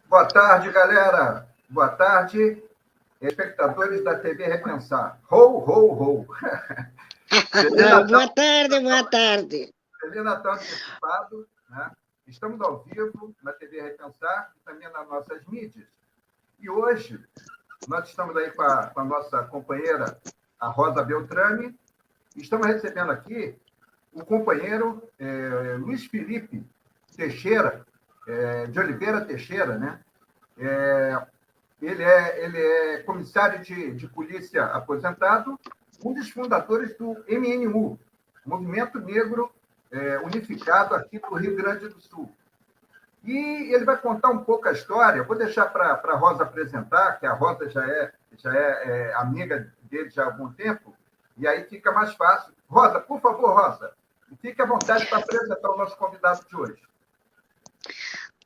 Boa tarde, galera. Boa tarde, espectadores da TV Repensar. Ho, ho, ho. Feliz Natal. Boa tarde, boa tarde. Feliz Natal antecipado, né? Estamos ao vivo na TV Repensar e também nas nossas mídias. E hoje nós estamos aí com a nossa companheira, a Rosa Beltrame. Estamos recebendo aqui o companheiro Luiz Felipe Teixeira, de Oliveira Teixeira, né? Ele é comissário de polícia aposentado, um dos fundadores do MNU, Movimento Negro Unificado aqui do Rio Grande do Sul. E ele vai contar um pouco a história. Vou deixar para a Rosa apresentar, que a Rosa já é amiga dele já há algum tempo, e aí fica mais fácil. Rosa, por favor, Rosa, fique à vontade para apresentar o nosso convidado de hoje.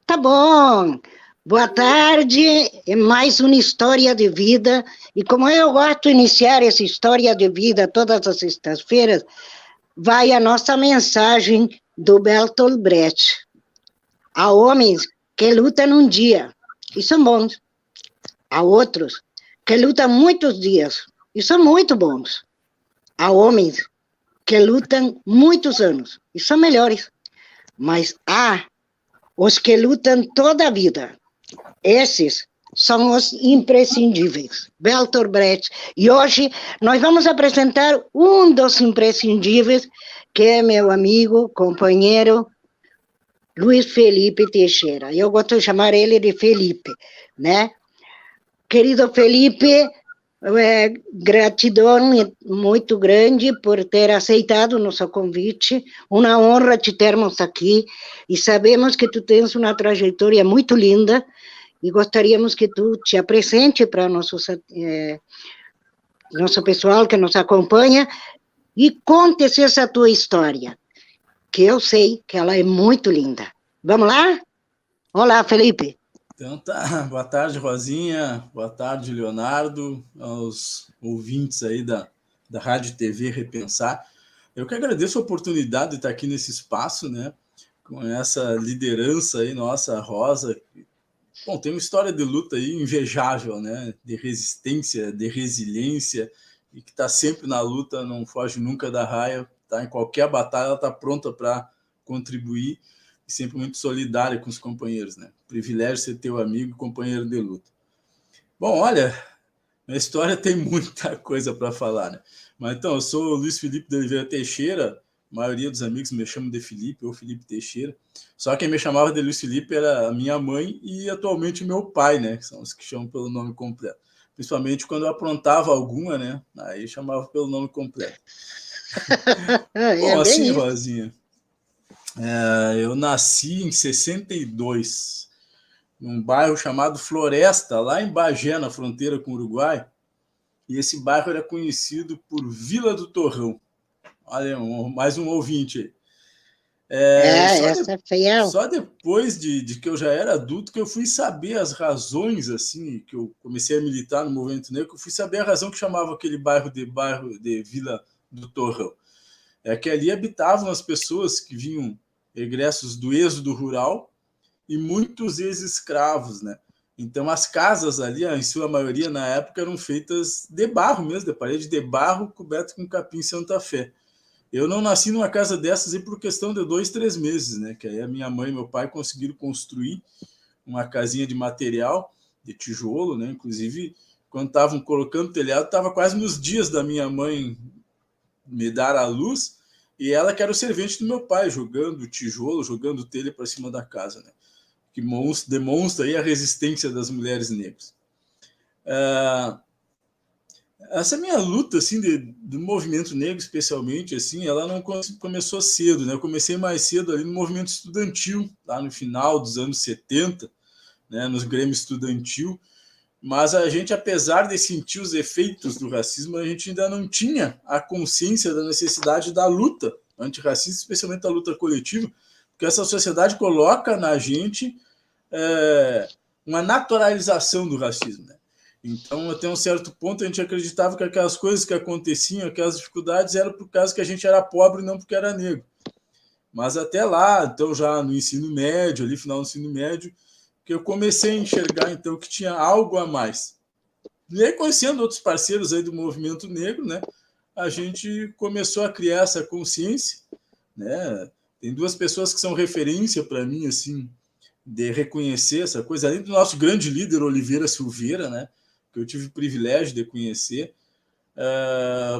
Tá bom. Boa tarde. É mais uma história de vida. E como eu gosto de iniciar essa história de vida todas as sextas-feiras, vai a nossa mensagem do Bertolt Brecht. Há homens que lutam um dia e são bons. Há outros que lutam muitos dias e são muito bons. Há homens que lutam muitos anos e são melhores. Mas há os que lutam toda a vida. Esses são os imprescindíveis. Bertolt Brecht. E hoje nós vamos apresentar um dos imprescindíveis, que é meu amigo, companheiro, Luiz Felipe Teixeira. Eu gosto de chamar ele de Felipe, né? Querido Felipe, gratidão muito grande por ter aceitado o nosso convite. Uma honra te termos aqui. E sabemos que tu tens uma trajetória muito linda e gostaríamos que tu te apresente para nosso pessoal que nos acompanha e conte-se essa tua história, que eu sei que ela é muito linda. Vamos lá? Olá, Felipe. Então tá, boa tarde, Rosinha, boa tarde, Leonardo, aos ouvintes aí da Rádio TV Repensar. Eu que agradeço a oportunidade de estar aqui nesse espaço, né, com essa liderança aí nossa, Rosa. Bom, tem uma história de luta aí invejável, né, de resistência, de resiliência, e que está sempre na luta, não foge nunca da raia, tá em qualquer batalha, ela está pronta para contribuir, e sempre muito solidária com os companheiros, né? Privilégio ser teu amigo e companheiro de luta. Bom, olha, minha história tem muita coisa para falar, né? Mas então, eu sou o Luiz Felipe de Oliveira Teixeira, a maioria dos amigos me chamam de Felipe ou Felipe Teixeira, só quem me chamava de Luiz Felipe era a minha mãe e atualmente meu pai, né? Que são os que chamam pelo nome completo. Principalmente quando eu aprontava alguma, né? Aí chamava pelo nome completo. Bom, assim, isso. Rosinha, eu nasci em 62, num bairro chamado Floresta, lá em Bagé, na fronteira com o Uruguai, e esse bairro era conhecido por Vila do Torrão. Olha, mais um ouvinte aí. Só depois de que eu já era adulto que eu fui saber as razões, assim, que eu comecei a militar no movimento negro, que eu fui saber a razão que chamava aquele bairro de Vila do Torrão. É que ali habitavam as pessoas que vinham egressos do êxodo rural e muitos ex-escravos, né? Então as casas ali, em sua maioria na época, eram feitas de barro mesmo, de parede de barro coberta com capim Santa Fé. Eu não nasci numa casa dessas aí por questão de 2, 3 meses, né? Que aí a minha mãe e meu pai conseguiram construir uma casinha de material, de tijolo, né? Inclusive, quando estavam colocando o telhado, estava quase nos dias da minha mãe me dar a luz, e ela que era o servente do meu pai, jogando tijolo, jogando telha para cima da casa, né? Que demonstra aí a resistência das mulheres negras. Essa minha luta, assim, do movimento negro, especialmente, assim, ela não começou cedo, né? Eu comecei mais cedo ali no movimento estudantil, lá no final dos anos 70, né? Nos grêmios estudantil. Mas a gente, apesar de sentir os efeitos do racismo, a gente ainda não tinha a consciência da necessidade da luta antirracista, especialmente da luta coletiva, porque essa sociedade coloca na gente uma naturalização do racismo, né? Então, até um certo ponto, a gente acreditava que aquelas coisas que aconteciam, aquelas dificuldades, eram por causa que a gente era pobre e não porque era negro. Mas até lá, então já no ensino médio, ali final do ensino médio, que eu comecei a enxergar, então, que tinha algo a mais. E aí, conhecendo outros parceiros aí do movimento negro, né, a gente começou a criar essa consciência, né? Tem duas pessoas que são referência para mim, assim, de reconhecer essa coisa, além do nosso grande líder, Oliveira Silveira, né, que eu tive o privilégio de conhecer,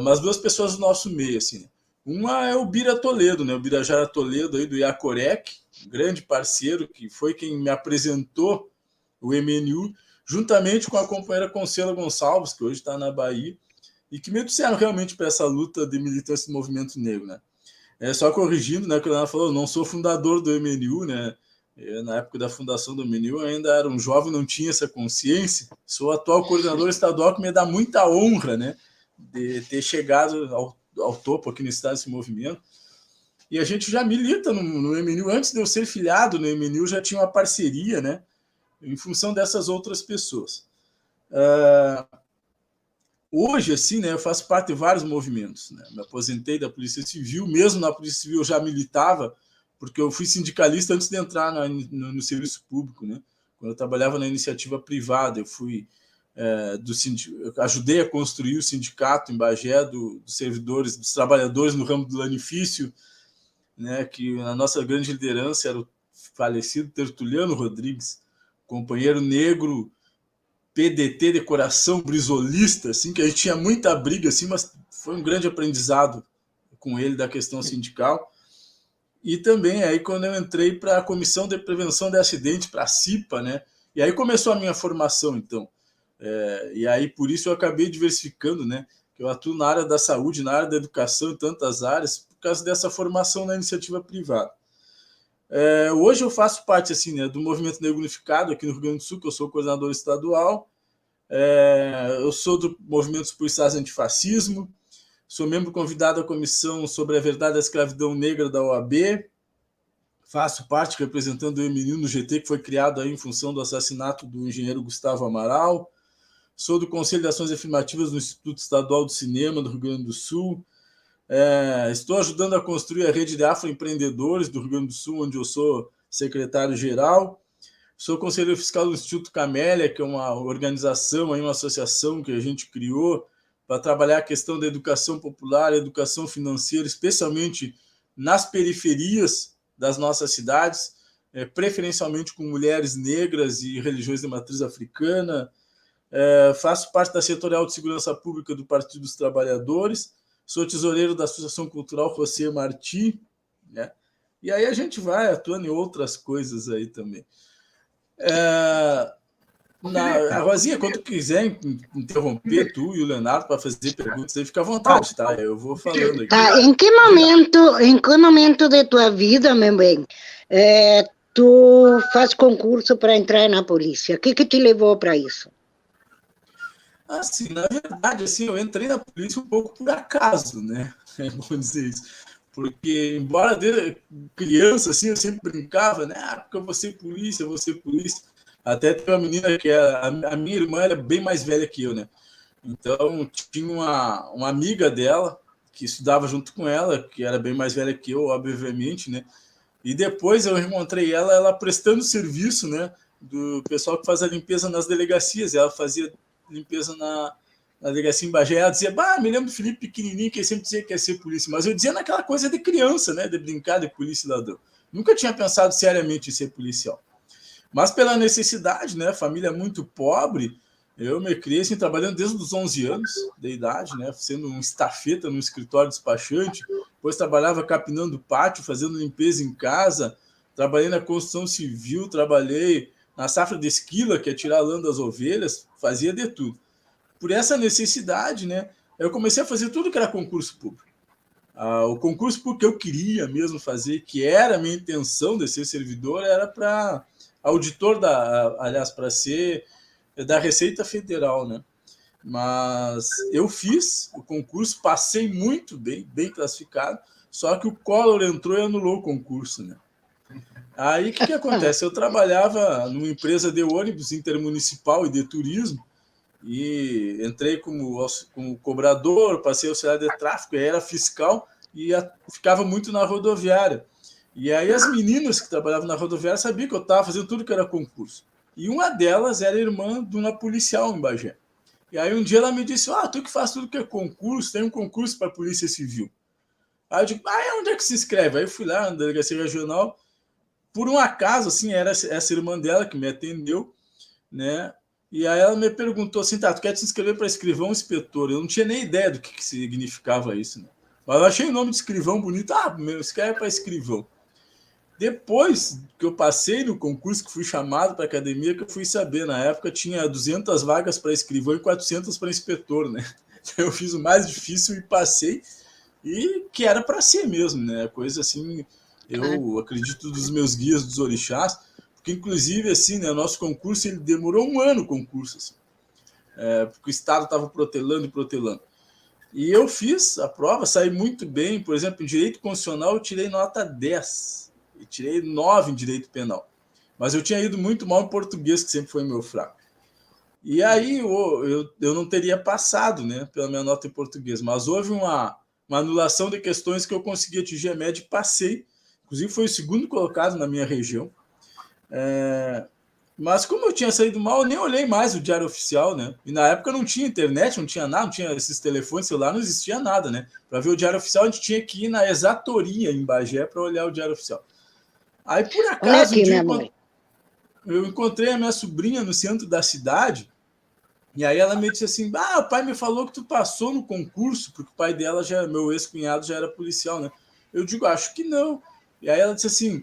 mas duas pessoas do nosso meio, assim. Uma é o Bira Toledo, né, o Birajara Toledo aí do Iacorec, grande parceiro, que foi quem me apresentou o MNU, juntamente com a companheira Concela Gonçalves, que hoje está na Bahia, e que me disseram realmente para essa luta de militância do movimento negro, né. Só corrigindo, né, que ela falou, eu não sou fundador do MNU, né, na época da fundação do MNU eu ainda era um jovem, não tinha essa consciência, sou atual coordenador estadual, que me dá muita honra, né, de ter chegado ao topo aqui no estado desse movimento, e a gente já milita no MNU, antes de eu ser filiado no MNU, já tinha uma parceria, né, em função dessas outras pessoas. Hoje, assim, né, eu faço parte de vários movimentos, né? Me aposentei da Polícia Civil, mesmo na Polícia Civil eu já militava, porque eu fui sindicalista antes de entrar no serviço público, né? Quando eu trabalhava na iniciativa privada, eu fui eu ajudei a construir o sindicato em Bagé dos servidores, dos trabalhadores no ramo do lanifício, né? Que a nossa grande liderança era o falecido Tertuliano Rodrigues, companheiro negro, PDT de coração brisolista, assim, que a gente tinha muita briga, assim, mas foi um grande aprendizado com ele da questão sindical. E também aí quando eu entrei para a Comissão de Prevenção de Acidentes, para a CIPA, né? E aí começou a minha formação, então. E aí por isso eu acabei diversificando, né? Que eu atuo na área da saúde, na área da educação, em tantas áreas, por causa dessa formação na iniciativa privada. Hoje eu faço parte, assim, né, do Movimento Negro Unificado aqui no Rio Grande do Sul, que eu sou coordenador estadual. Eu sou do Movimento Policiais Antifascismo, sou membro convidado à Comissão sobre a Verdade da Escravidão Negra da OAB, faço parte representando o MNU no GT, que foi criado aí em função do assassinato do engenheiro Gustavo Amaral, sou do Conselho de Ações Afirmativas do Instituto Estadual do Cinema do Rio Grande do Sul, estou ajudando a construir a rede de afroempreendedores do Rio Grande do Sul, onde eu sou secretário-geral. Sou conselheiro fiscal do Instituto Camélia, que é uma organização, uma associação que a gente criou para trabalhar a questão da educação popular, a educação financeira, especialmente nas periferias das nossas cidades, preferencialmente com mulheres negras e religiões de matriz africana. Faço parte da Setorial de Segurança Pública do Partido dos Trabalhadores, sou tesoureiro da Associação Cultural José Martí, né? E aí a gente vai atuando em outras coisas aí também. Rosinha, quando quiser interromper tu e o Leonardo para fazer perguntas, aí fica à vontade, tá? Eu vou falando aqui. Tá, em que momento de tua vida, meu bem, tu faz concurso para entrar na polícia? O que te levou para isso? Assim, na verdade, assim, eu entrei na polícia um pouco por acaso, né? É bom dizer isso. Porque, embora desde criança, assim, eu sempre brincava, né? Porque eu vou ser polícia, eu vou ser polícia. Até tem uma menina que a minha irmã, ela é bem mais velha que eu, né? Então, tinha uma amiga dela que estudava junto com ela, que era bem mais velha que eu, obviamente, né? E depois eu encontrei ela prestando serviço, né? Do pessoal que faz a limpeza nas delegacias. Ela fazia limpeza na delegacia em Bagé. Ela dizia, me lembro do Felipe pequenininho, que ele sempre dizia que ia ser polícia. Mas eu dizia naquela coisa de criança, né? De brincar de polícia e ladrão. Nunca tinha pensado seriamente em ser policial. Mas pela necessidade, né? Família muito pobre, eu me criei assim, trabalhando desde os 11 anos de idade, né? Sendo um estafeta no escritório despachante. Depois trabalhava capinando pátio, fazendo limpeza em casa. Trabalhei na construção civil, trabalhei na safra de esquila, que é tirar a lã das ovelhas, fazia de tudo. Por essa necessidade, né? Eu comecei a fazer tudo que era concurso público. O concurso público que eu queria mesmo fazer, que era a minha intenção de ser servidor, era para auditor para ser da Receita Federal, né? Mas eu fiz o concurso, passei muito bem classificado, só que o Collor entrou e anulou o concurso, né? Aí o que acontece? Eu trabalhava numa empresa de ônibus intermunicipal e de turismo, e entrei como cobrador, passei auxiliar de tráfego, era fiscal e ficava muito na rodoviária. E aí as meninas que trabalhavam na rodoviária sabiam que eu estava fazendo tudo que era concurso. E uma delas era irmã de uma policial em Bagé. E aí um dia ela me disse, tu que faz tudo que é concurso, tem um concurso para a Polícia Civil. Aí eu digo, onde é que se inscreve? Aí eu fui lá na delegacia regional, por um acaso, assim, era essa irmã dela que me atendeu, né? E aí ela me perguntou assim, tu quer te inscrever para escrivão inspetor? Eu não tinha nem ideia do que significava isso, né? Mas eu achei o nome de escrivão bonito, escreve para escrivão. Depois que eu passei no concurso, que fui chamado para a academia, que eu fui saber, na época tinha 200 vagas para escrivão e 400 para inspetor, né? Então eu fiz o mais difícil e passei, e que era para ser mesmo, né? Coisa assim, eu acredito dos meus guias dos orixás, porque inclusive assim, né, o nosso concurso ele demorou um ano, o concurso, assim, porque o Estado estava protelando. E eu fiz a prova, saí muito bem, por exemplo, em Direito Constitucional eu tirei nota 10, e tirei 9 em Direito Penal. Mas eu tinha ido muito mal em português, que sempre foi meu fraco. E aí eu não teria passado, né, pela minha nota em português, mas houve uma anulação de questões que eu consegui atingir a média e passei. Inclusive foi o segundo colocado na minha região. Mas como eu tinha saído mal, eu nem olhei mais o Diário Oficial, né? E na época não tinha internet, não tinha nada, não tinha esses telefones, celular, não existia nada, né? Para ver o Diário Oficial, a gente tinha que ir na exatoria em Bagé para olhar o Diário Oficial. Aí, por acaso, eu encontrei a minha sobrinha no centro da cidade, e aí ela me disse assim, o pai me falou que tu passou no concurso, porque o pai dela, meu ex-cunhado, já era policial, né? Eu digo, acho que não. E aí ela disse assim,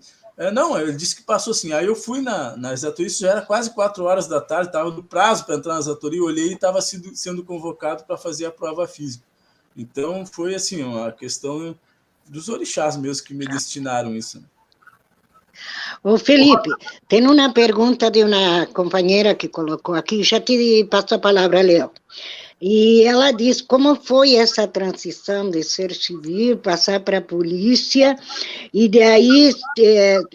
não, ele disse que passou assim. Aí eu fui na exatoria, isso já era quase 4 horas da tarde, estava no prazo para entrar na exatoria, olhei e estava sendo convocado para fazer a prova física. Então foi assim, uma questão dos orixás mesmo que me destinaram isso. Ô Felipe, tem uma pergunta de uma companheira que colocou aqui, já te passo a palavra, Léo. E ela diz como foi essa transição de ser civil, passar para a polícia, e daí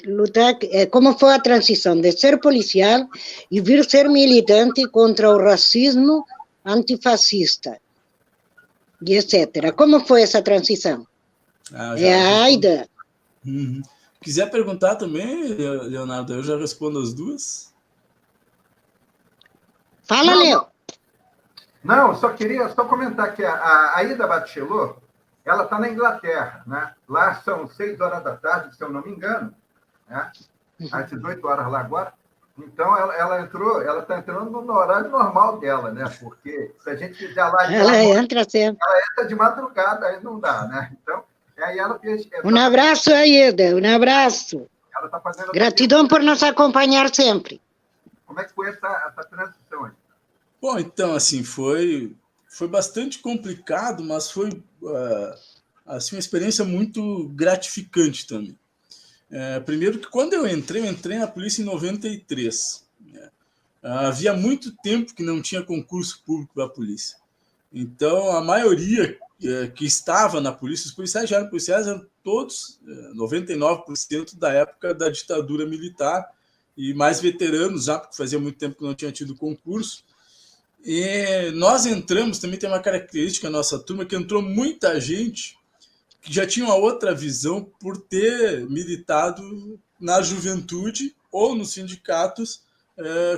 lutar, como foi a transição de ser policial e vir ser militante contra o racismo antifascista, e etc. Como foi essa transição? A Aida. Uhum. Quiser perguntar também, Leonardo, eu já respondo as duas. Fala, Léo. Não, só queria comentar que a Aida Bachelot, ela está na Inglaterra, né? Lá são 6 horas da tarde, se eu não me engano, né? Às 18 horas lá agora. Então, ela está entrando no horário normal dela, né? Porque se a gente fizer lá... Ela entra sempre. Ela entra de madrugada, aí não dá, né? Então, aí ela fez... Um abraço, Aida, um abraço. Ela está fazendo... Gratidão por nos acompanhar sempre. Como é que foi essa transição aí? Bom, então, assim, foi bastante complicado, mas foi assim, uma experiência muito gratificante também. Primeiro que quando eu entrei na polícia em 93. Né? Havia muito tempo que não tinha concurso público para a polícia. Então, a maioria que estava na polícia, os policiais já eram policiais, eram todos, 99% da época da ditadura militar, e mais veteranos já, porque fazia muito tempo que não tinha tido concurso. E nós entramos, também tem uma característica na nossa turma, que entrou muita gente que já tinha uma outra visão por ter militado na juventude ou nos sindicatos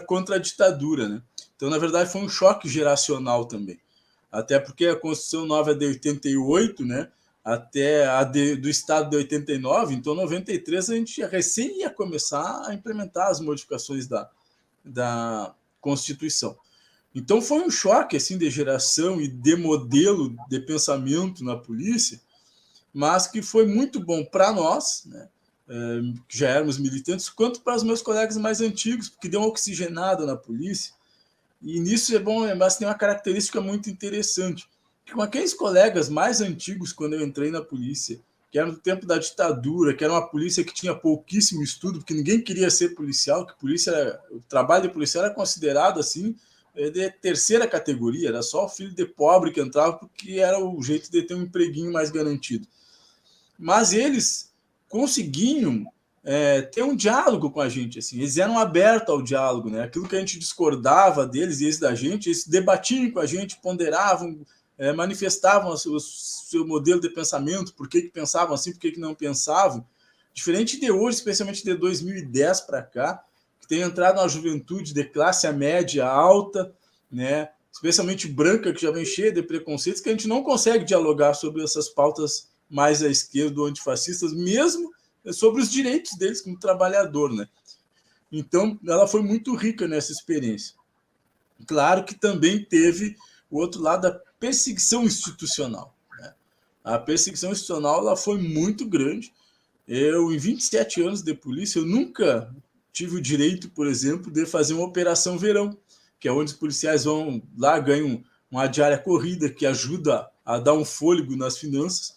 contra a ditadura, né? Então, na verdade, foi um choque geracional também. Até porque a Constituição Nova é de 88, né? Até do Estado de 89, então, em 93, a gente recém ia começar a implementar as modificações da Constituição. Então foi um choque assim, de geração e de modelo de pensamento na polícia, mas que foi muito bom para nós, né, que já éramos militantes, quanto para os meus colegas mais antigos, porque deu uma oxigenada na polícia. E nisso é bom lembrar que tem uma característica muito interessante, que com aqueles colegas mais antigos, quando eu entrei na polícia, que era no tempo da ditadura, que era uma polícia que tinha pouquíssimo estudo, porque ninguém queria ser policial, que o trabalho de policial era considerado assim, de terceira categoria, era só o filho de pobre que entrava porque era o jeito de ter um empreguinho mais garantido. Mas eles conseguiam ter um diálogo com a gente, assim, eles eram abertos ao diálogo, né? Aquilo que a gente discordava deles e eles da gente, eles debatiam com a gente, ponderavam, manifestavam o seu modelo de pensamento, por que pensavam assim, por que não pensavam, diferente de hoje, especialmente de 2010 para cá, que tem entrado na juventude de classe média alta, né, especialmente branca, que já vem cheia de preconceitos, que a gente não consegue dialogar sobre essas pautas mais à esquerda ou antifascistas, mesmo sobre os direitos deles como trabalhador, né? Então, ela foi muito rica nessa experiência. Claro que também teve o outro lado da perseguição institucional, né? A perseguição institucional ela foi muito grande. Eu, em 27 anos de polícia, eu nunca tive o direito, por exemplo, de fazer uma operação verão, que é onde os policiais vão lá, ganham uma diária corrida que ajuda a dar um fôlego nas finanças.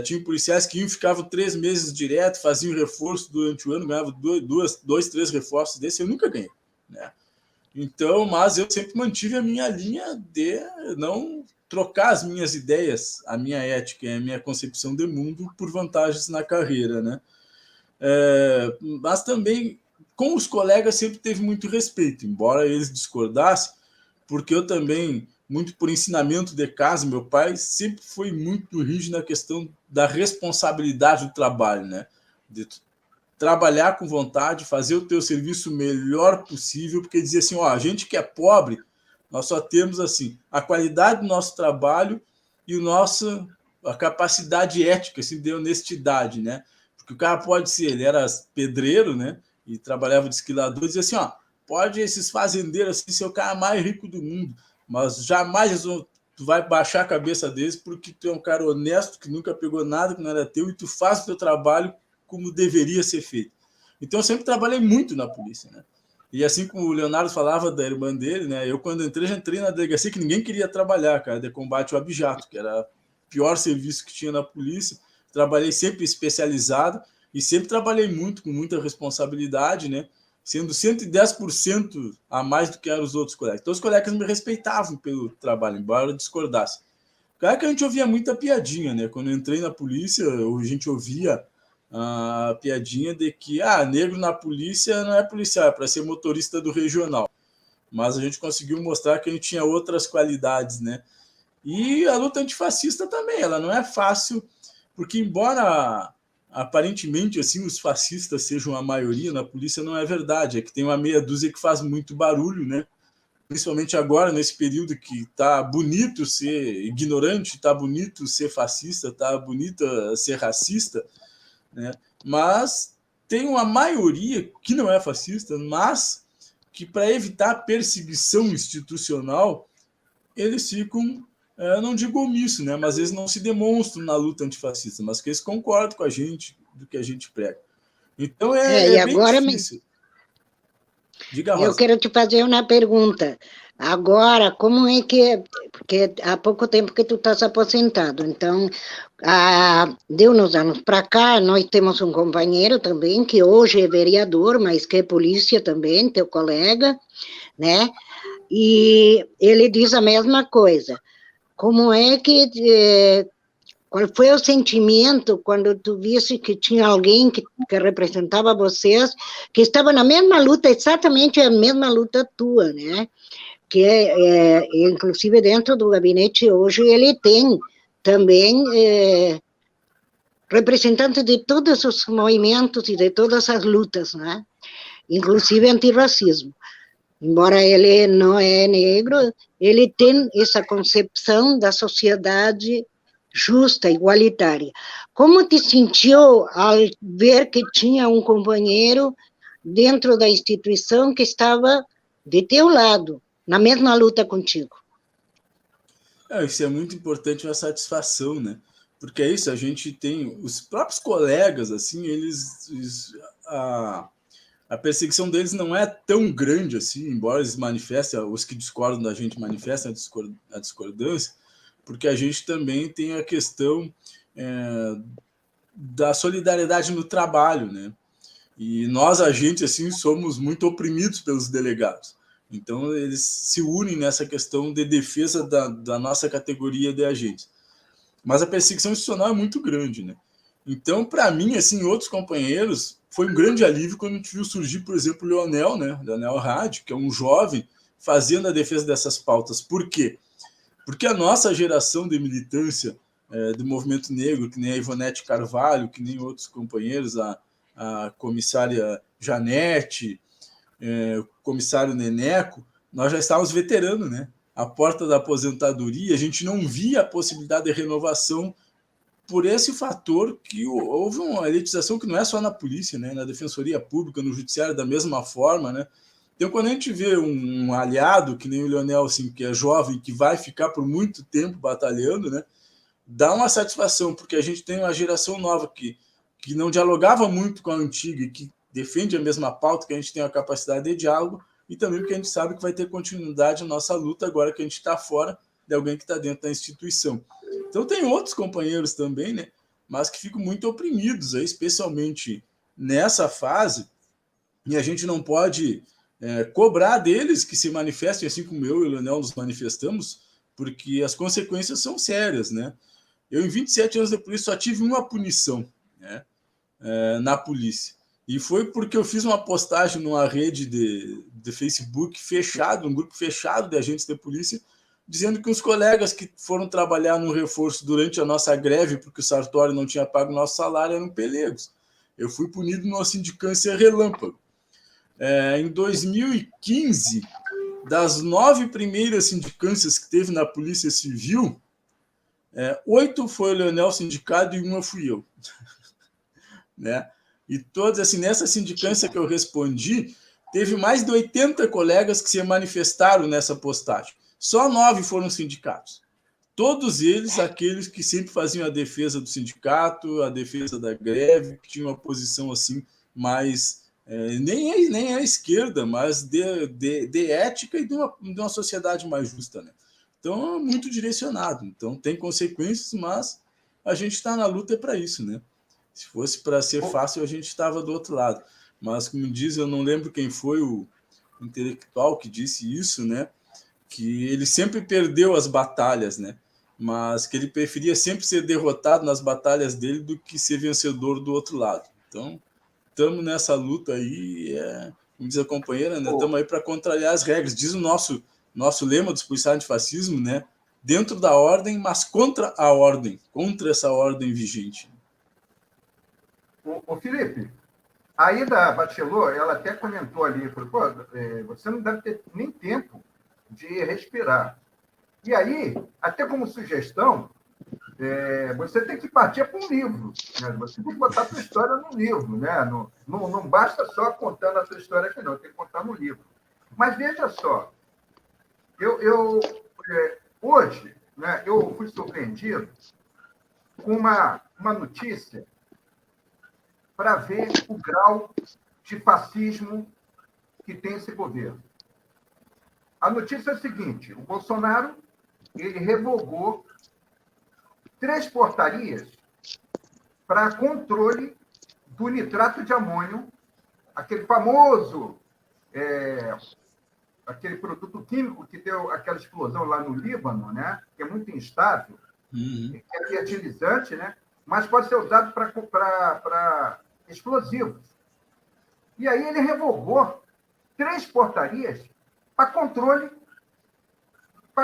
Tinha policiais que ficavam 3 meses direto, faziam reforço durante o ano, ganhavam 2, 3 reforços desse, eu nunca ganhei, né? Então, mas eu sempre mantive a minha linha de não trocar as minhas ideias, a minha ética e a minha concepção de mundo por vantagens na carreira, né? Mas também com os colegas sempre teve muito respeito, embora eles discordassem, porque eu também, muito por ensinamento de casa, meu pai sempre foi muito rígido na questão da responsabilidade do trabalho, né? De trabalhar com vontade, fazer o teu serviço o melhor possível, porque dizia assim, ó, a gente que é pobre, nós só temos assim a qualidade do nosso trabalho e a capacidade ética, assim, de honestidade, né? Porque o cara pode ser, ele era pedreiro, né? E trabalhava de esquilador, dizia assim, ó, pode esses fazendeiros assim, ser o cara mais rico do mundo, mas jamais tu vai baixar a cabeça deles porque tu é um cara honesto, que nunca pegou nada que não era teu e tu faz o teu trabalho como deveria ser feito. Então, eu sempre trabalhei muito na polícia, né? E assim como o Leonardo falava da irmã dele, né? Eu, quando já entrei na delegacia que ninguém queria trabalhar, cara, de combate ao abijato, que era o pior serviço que tinha na polícia. Trabalhei sempre especializado e sempre trabalhei muito, com muita responsabilidade, né? Sendo 110% a mais do que eram os outros colegas. Então, os colegas me respeitavam pelo trabalho, embora eu discordasse. Claro que a gente ouvia muita piadinha, né? Quando eu entrei na polícia, a gente ouvia a piadinha de que negro na polícia não é policial, é para ser motorista do regional. Mas a gente conseguiu mostrar que a gente tinha outras qualidades, né? E a luta antifascista também, ela não é fácil, porque embora aparentemente assim os fascistas sejam a maioria na polícia, não é verdade. É que tem uma meia dúzia que faz muito barulho, né? Principalmente agora, nesse período que tá bonito ser ignorante, tá bonito ser fascista, tá bonito ser racista, né? Mas tem uma maioria que não é fascista, mas que, para evitar perseguição institucional, eles ficam, não digo omisso, né? Mas eles não se demonstram na luta antifascista, mas que eles concordam com a gente do que a gente prega. Então e bem agora difícil. Diga, Rosa. Eu quero te fazer uma pergunta. Agora, como é que... Porque há pouco tempo que tu estás aposentado, então, de uns anos para cá, nós temos um companheiro também, que hoje é vereador, mas que é polícia também, teu colega, né? E ele diz a mesma coisa. Como é que... Qual foi o sentimento quando tu visse que tinha alguém que representava vocês, que estava na mesma luta, exatamente a mesma luta tua, né? Que inclusive dentro do gabinete hoje ele tem também representantes de todos os movimentos e de todas as lutas, né? Inclusive antirracismo. Embora ele não é negro, ele tem essa concepção da sociedade justa, igualitária. Como te sentiu ao ver que tinha um companheiro dentro da instituição que estava de teu lado, na mesma luta contigo? Isso é muito importante, uma satisfação, né? Porque é isso, a gente tem os próprios colegas, assim, a perseguição deles não é tão grande assim, embora eles manifestem, os que discordam da gente manifestem a discordância, porque a gente também tem a questão da solidariedade no trabalho, né? E nós, agentes, assim, somos muito oprimidos pelos delegados. Então, eles se unem nessa questão de defesa da nossa categoria de agentes. Mas a perseguição institucional é muito grande, né? Então, para mim, assim, outros companheiros, foi um grande alívio quando a gente viu surgir, por exemplo, o Leonel, né? Leonel Rádio, que é um jovem fazendo a defesa dessas pautas. Por quê? Porque a nossa geração de militância do movimento negro, que nem a Ivonete Carvalho, que nem outros companheiros, a comissária Janete, o comissário Neneco, nós já estávamos veteranos, né? A porta da aposentadoria, a gente não via a possibilidade de renovação por esse fator que houve uma elitização que não é só na polícia, né? Na defensoria pública, no judiciário, da mesma forma, né? Então, quando a gente vê um aliado, que nem o Leonel, assim, que é jovem, que vai ficar por muito tempo batalhando, né? Dá uma satisfação, porque a gente tem uma geração nova que não dialogava muito com a antiga e que defende a mesma pauta, que a gente tem a capacidade de diálogo, e também porque a gente sabe que vai ter continuidade na nossa luta agora que a gente está fora de alguém que está dentro da instituição. Então tem outros companheiros também, né? Mas que ficam muito oprimidos, aí, especialmente nessa fase, e a gente não pode cobrar deles que se manifestem, assim como eu e o Leonel nos manifestamos, porque as consequências são sérias, né? Eu, em 27 anos de polícia, só tive uma punição, né, na polícia. E foi porque eu fiz uma postagem numa rede de Facebook fechado, um grupo fechado de agentes de polícia, dizendo que os colegas que foram trabalhar no reforço durante a nossa greve, porque o Sartori não tinha pago o nosso salário, eram pelegos. Eu fui punido numa sindicância relâmpago. Em 2015, das 9 primeiras sindicâncias que teve na Polícia Civil, 8 foi o Leonel sindicado e 1 fui eu. Né? E todos, assim, nessa sindicância que eu respondi, teve mais de 80 colegas que se manifestaram nessa postagem. Só 9 foram sindicatos. Todos eles, aqueles que sempre faziam a defesa do sindicato, a defesa da greve, que tinham uma posição assim mais, nem a esquerda, mas de ética e de uma sociedade mais justa, né? Então, é muito direcionado. Então, tem consequências, mas a gente está na luta para isso, né? Se fosse para ser fácil, a gente estava do outro lado. Mas, como diz, eu não lembro quem foi o intelectual que disse isso, né? Que ele sempre perdeu as batalhas, né? Mas que ele preferia sempre ser derrotado nas batalhas dele do que ser vencedor do outro lado. Então, estamos nessa luta aí, como diz a companheira, né? Estamos aí para contrariar as regras. Diz o nosso lema dos policiais antifascismo, né? Dentro da ordem, mas contra a ordem, contra essa ordem vigente. O Felipe, a Ida Bachelot, ela até comentou ali, falou, você não deve ter nem tempo de respirar. E aí, até como sugestão, você tem que partir para um livro. Né? Você tem que botar a sua história no livro. Né? Não basta só contando a sua história aqui, não. Tem que contar no livro. Mas veja só, hoje, né, eu fui surpreendido com uma notícia para ver o grau de fascismo que tem esse governo. A notícia é a seguinte: o Bolsonaro ele revogou 3 portarias para controle do nitrato de amônio, aquele famoso, aquele produto químico que deu aquela explosão lá no Líbano, né? Que é muito instável, que é fertilizante, né? Mas pode ser usado para explosivos. E aí ele revogou 3 portarias para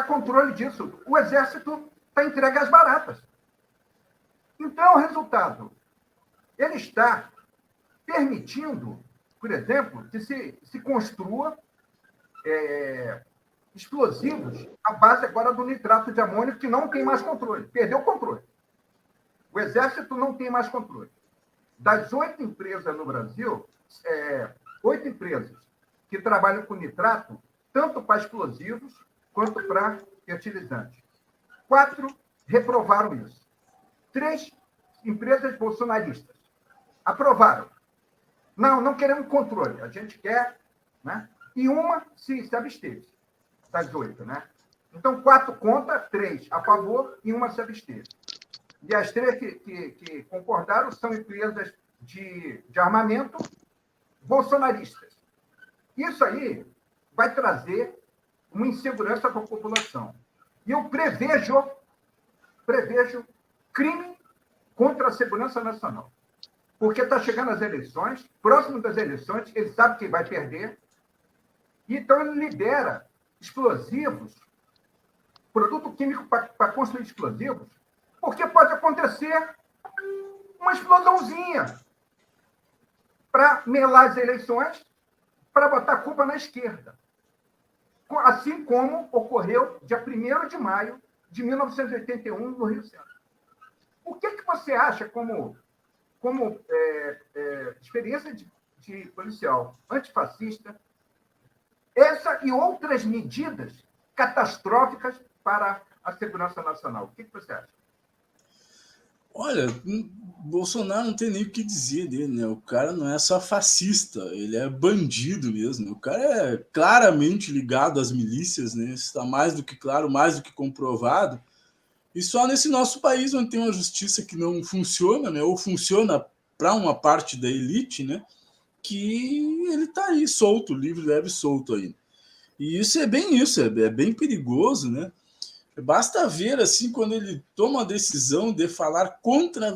controle disso. O Exército está entregue às baratas. Então, o resultado, ele está permitindo, por exemplo, que se construa explosivos à base agora do nitrato de amônio, que não tem mais controle, perdeu o controle. O Exército não tem mais controle. Das 8 empresas no Brasil, 8 empresas que trabalham com nitrato, tanto para explosivos quanto para fertilizantes. 4 reprovaram isso. 3 empresas bolsonaristas aprovaram. Não queremos controle, a gente quer, né? E uma se absteve, das 8, né? Então, 4 contra, 3 a favor e uma se absteve. E as 3 que concordaram são empresas de armamento bolsonaristas. Isso aí vai trazer uma insegurança para a população. E eu prevejo crime contra a segurança nacional. Porque está chegando as eleições, próximo das eleições, ele sabe que vai perder, e então ele libera explosivos, produto químico para construir explosivos, porque pode acontecer uma explosãozinha para melar as eleições, para botar a culpa na esquerda. Assim como ocorreu dia 1º de maio de 1981, no Rio Centro. O que você acha como experiência de policial antifascista, essa e outras medidas catastróficas para a segurança nacional? O que você acha? Olha, Bolsonaro não tem nem o que dizer dele, né? O cara não é só fascista, ele é bandido mesmo. O cara é claramente ligado às milícias, né? Isso está mais do que claro, mais do que comprovado. E só nesse nosso país, onde tem uma justiça que não funciona, né? Ou funciona para uma parte da elite, né? Que ele está aí solto, livre, leve e solto aí. E isso, é bem perigoso, né? Basta ver, assim, quando ele toma a decisão de falar contra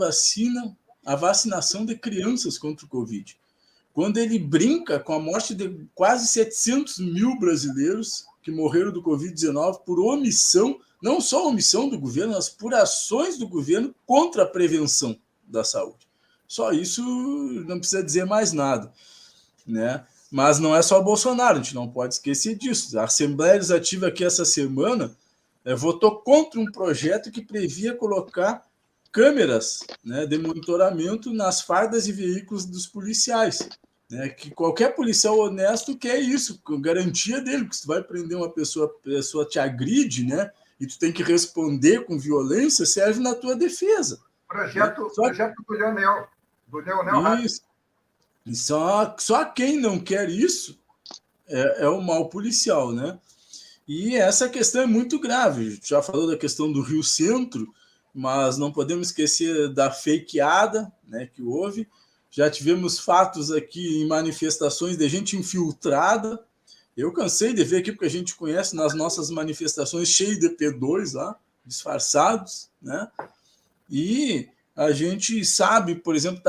a vacinação de crianças contra o Covid. Quando ele brinca com a morte de quase 700 mil brasileiros que morreram do Covid-19 por omissão, não só omissão do governo, mas por ações do governo contra a prevenção da saúde. Só isso, não precisa dizer mais nada, né? Mas não é só o Bolsonaro, a gente não pode esquecer disso. A Assembleia Legislativa aqui essa semana votou contra um projeto que previa colocar câmeras, né, de monitoramento nas fardas e veículos dos policiais. Né, que qualquer policial honesto quer isso, com garantia dele, que se tu vai prender uma pessoa, a pessoa te agride, né, e tu tem que responder com violência, serve na tua defesa. Projeto do Leonel Rápido. E só quem não quer isso é o mal policial, né? E essa questão é muito grave. A gente já falou da questão do Rio Centro, mas não podemos esquecer da fakeada, né, que houve. Já tivemos fatos aqui em manifestações de gente infiltrada. Eu cansei de ver aqui, porque a gente conhece nas nossas manifestações cheio de P2 lá, disfarçados, né? E a gente sabe, por exemplo,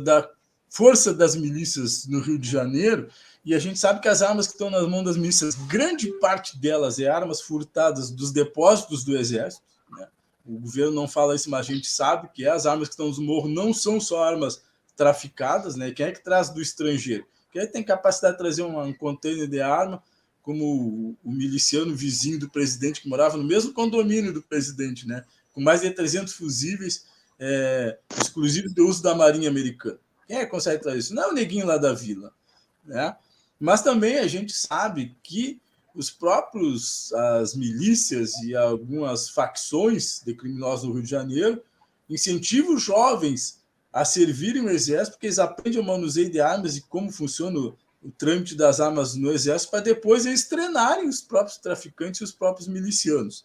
da força das milícias no Rio de Janeiro, e a gente sabe que as armas que estão nas mãos das milícias, grande parte delas é armas furtadas dos depósitos do Exército, né? O governo não fala isso, mas a gente sabe que as armas que estão nos morros não são só armas traficadas, né? Quem é que traz do estrangeiro? Quem é que tem capacidade de trazer um container de arma, como o miliciano vizinho do presidente, que morava no mesmo condomínio do presidente, né? Com mais de 300 fusíveis exclusivos de uso da Marinha Americana. Quem é que consegue trazer isso? Não é o neguinho lá da vila, né? Mas também a gente sabe que as milícias e algumas facções de criminosos no Rio de Janeiro incentivam os jovens a servirem o Exército, porque eles aprendem o manuseio de armas e como funciona o trâmite das armas no Exército, para depois eles treinarem os próprios traficantes e os próprios milicianos.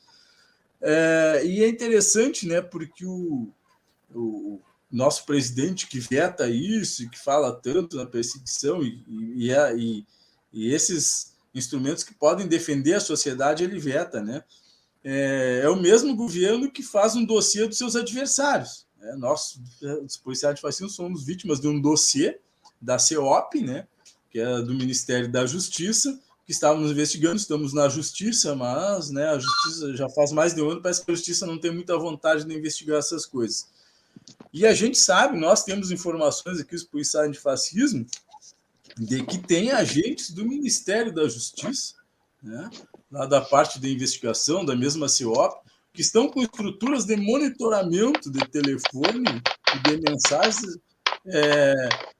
E é interessante, né, porque o nosso presidente que veta isso, que fala tanto na perseguição e esses instrumentos que podem defender a sociedade, ele veta, né? É o mesmo governo que faz um dossiê dos seus adversários. Né? Nós, os policiais antifascistas, somos vítimas de um dossiê da CEOP, né? Que é do Ministério da Justiça, que estávamos investigando, estamos na Justiça, mas, né, a Justiça já faz mais de um ano, parece que a Justiça não tem muita vontade de investigar essas coisas. E a gente sabe, nós temos informações aqui, os policiais antifascismo, de que tem agentes do Ministério da Justiça, né, lá da parte da investigação, da mesma CEOP, que estão com estruturas de monitoramento de telefone e de mensagens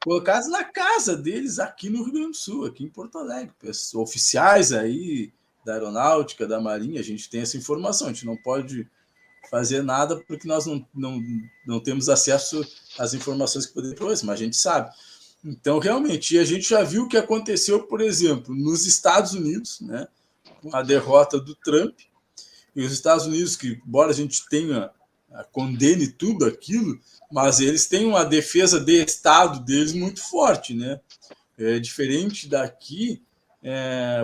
colocadas na casa deles aqui no Rio Grande do Sul, aqui em Porto Alegre. Oficiais aí da Aeronáutica, da Marinha, a gente tem essa informação, a gente não pode fazer nada porque nós não temos acesso às informações que poderiam ter, mas a gente sabe. Então, realmente, a gente já viu o que aconteceu, por exemplo, nos Estados Unidos, né, com a derrota do Trump, e os Estados Unidos, que, embora a gente condene tudo aquilo, mas eles têm uma defesa de Estado deles muito forte, né? Diferente daqui,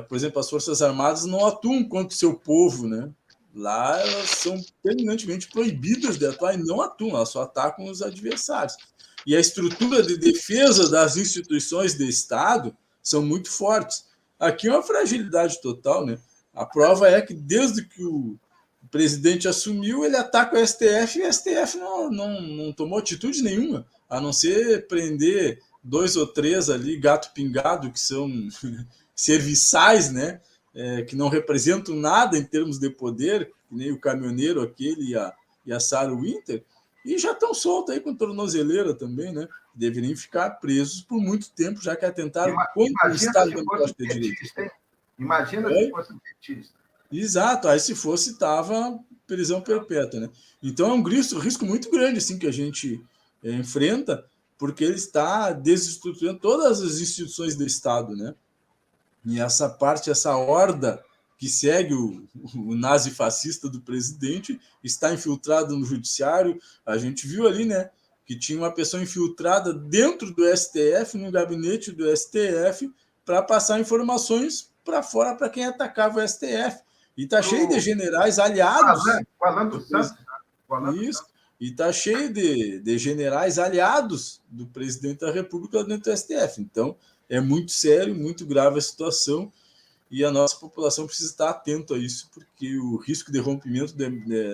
por exemplo, as Forças Armadas não atuam contra o seu povo, né? Lá elas são terminantemente proibidas de atuar e não atuam, elas só atacam os adversários. E a estrutura de defesa das instituições de Estado são muito fortes. Aqui é uma fragilidade total, né? A prova é que desde que o presidente assumiu, ele ataca o STF e o STF não tomou atitude nenhuma, a não ser prender 2 ou 3 ali, gato pingado, que são serviçais, né? Que não representam nada em termos de poder, nem o caminhoneiro aquele e a Sarah Winter, e já estão soltos aí com tornozeleira também, né? Deveriam ficar presos por muito tempo, já que atentaram contra o Estado Democrático de Direito. Imagina se fosse um petista. Exato, aí se fosse, estava prisão perpétua, né? Então é um risco muito grande assim, que a gente enfrenta, porque ele está desestruturando todas as instituições do Estado, né? E essa parte, essa horda que segue o nazi-fascista do presidente está infiltrado no judiciário. A gente viu ali, né, que tinha uma pessoa infiltrada dentro do STF, no gabinete do STF, para passar informações para fora para quem atacava o STF. E está cheio de generais aliados. Falando Santos. Isso. E está cheio de generais aliados do presidente da República dentro do STF. Então, é muito sério, muito grave a situação, e a nossa população precisa estar atento a isso, porque o risco de rompimento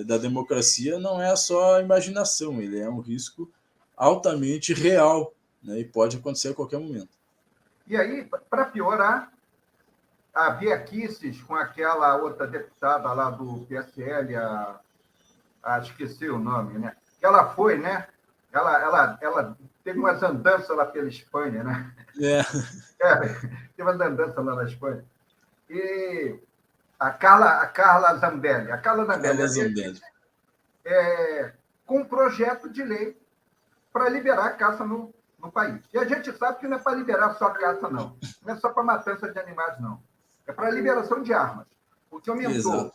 da democracia não é só imaginação, ele é um risco altamente real, né, e pode acontecer a qualquer momento. E aí, para piorar, havia quices com aquela outra deputada lá do PSL, esqueci o nome, né? Ela foi, né? Ela teve umas andanças lá pela Espanha, né? Teve umas andanças lá na Espanha. E a Carla Zambelli. Com um projeto de lei para liberar a caça no país. E a gente sabe que não é para liberar só a caça, não. Não é só para matança de animais, não. É para a liberação de armas. Porque aumentou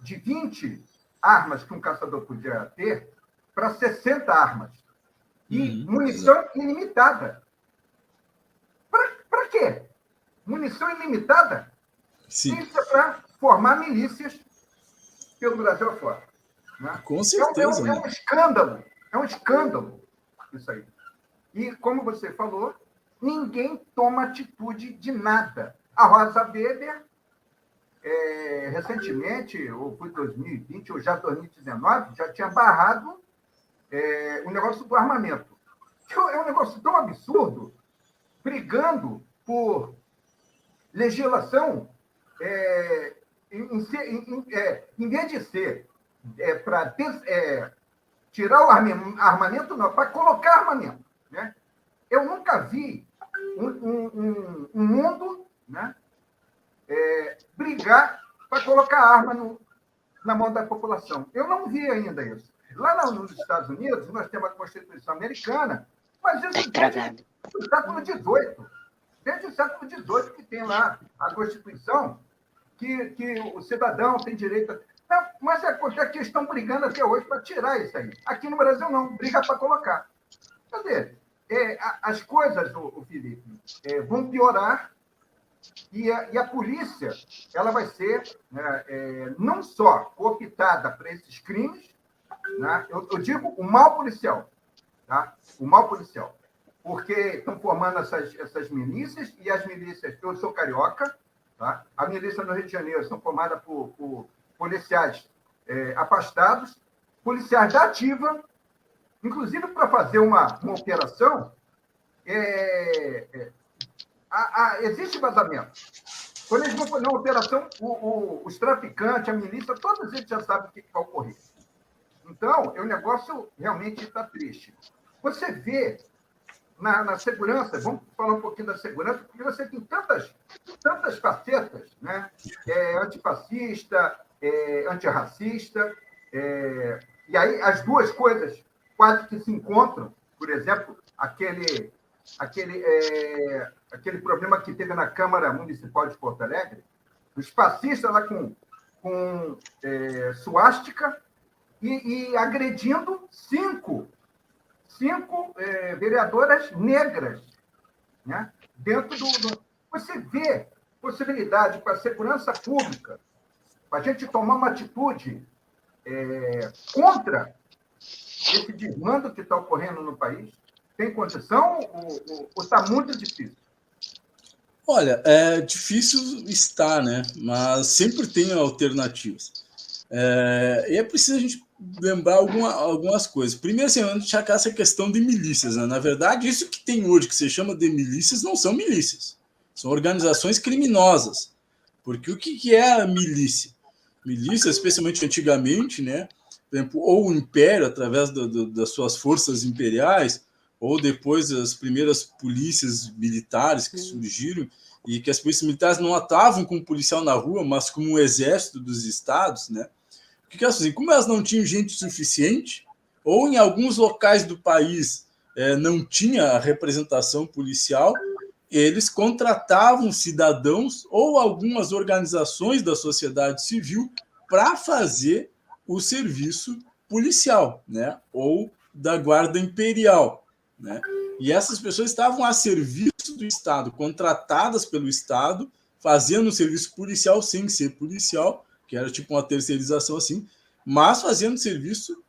de 20 armas que um caçador podia ter para 60 armas. E munição ilimitada. Para quê? Munição ilimitada? Sim. Isso é para formar milícias pelo Brasil afora. Né? Com certeza. É um escândalo. É um escândalo isso aí. E, como você falou, ninguém toma atitude de nada. A Rosa Weber, recentemente, ou foi 2020, ou já 2019, já tinha barrado o negócio do armamento. É um negócio tão absurdo, brigando por legislação, em vez de ser para tirar o armamento, não, para colocar armamento. Né? Eu nunca vi um mundo, né, brigar para colocar arma na mão da população. Eu não vi ainda isso. Lá nos Estados Unidos, nós temos a Constituição americana, mas isso desde o século XVIII. Desde o século XVIII que tem lá a Constituição, que o cidadão tem direito a... Não, mas é que estão brigando até hoje para tirar isso aí. Aqui no Brasil, não. Briga para colocar. Quer dizer, as coisas, o Felipe, vão piorar e a polícia ela vai ser não só cooptada para esses crimes, né? Eu digo o mal policial. Tá? O mal policial. Porque estão formando essas milícias, e as milícias, eu sou carioca, tá? A milícia no Rio de Janeiro são formadas por policiais afastados, policiais da ativa, inclusive para fazer uma operação, existe vazamento. Quando eles vão fazer uma operação, os traficantes, a milícia, todos eles já sabem o que vai ocorrer. Então, o negócio realmente está triste. Você vê na segurança, vamos falar um pouquinho da segurança, porque você tem tantas facetas, né? Antifascista, antirracista, e aí as duas coisas quase que se encontram. Por exemplo, aquele problema que teve na Câmara Municipal de Porto Alegre, os fascistas lá com suástica e agredindo cinco vereadoras negras, né? Dentro do... Você vê possibilidade para a segurança pública, para a gente tomar uma atitude contra esse desmando que está ocorrendo no país? Tem condição ou está muito difícil? Olha, é difícil estar, né? Mas sempre tem alternativas. E é preciso a gente lembrar algumas coisas. Primeiro, assim, vamos deixar essa questão de milícias. Né? Na verdade, isso que tem hoje, que se chama de milícias, não são milícias. São organizações criminosas. Porque o que é a milícia? Milícia, especialmente antigamente, né? Por exemplo, ou o Império, através das suas forças imperiais, ou depois as primeiras polícias militares que surgiram, e que as polícias militares não atuavam como policial na rua, mas como um exército dos estados, né? O que elas faziam? Como elas não tinham gente suficiente, ou em alguns locais do país não tinha a representação policial, eles contratavam cidadãos ou algumas organizações da sociedade civil para fazer o serviço policial, né? Ou da guarda imperial, né? E essas pessoas estavam a serviço do Estado, contratadas pelo Estado, fazendo o serviço policial sem ser policial, que era tipo uma terceirização assim, mas fazendo serviço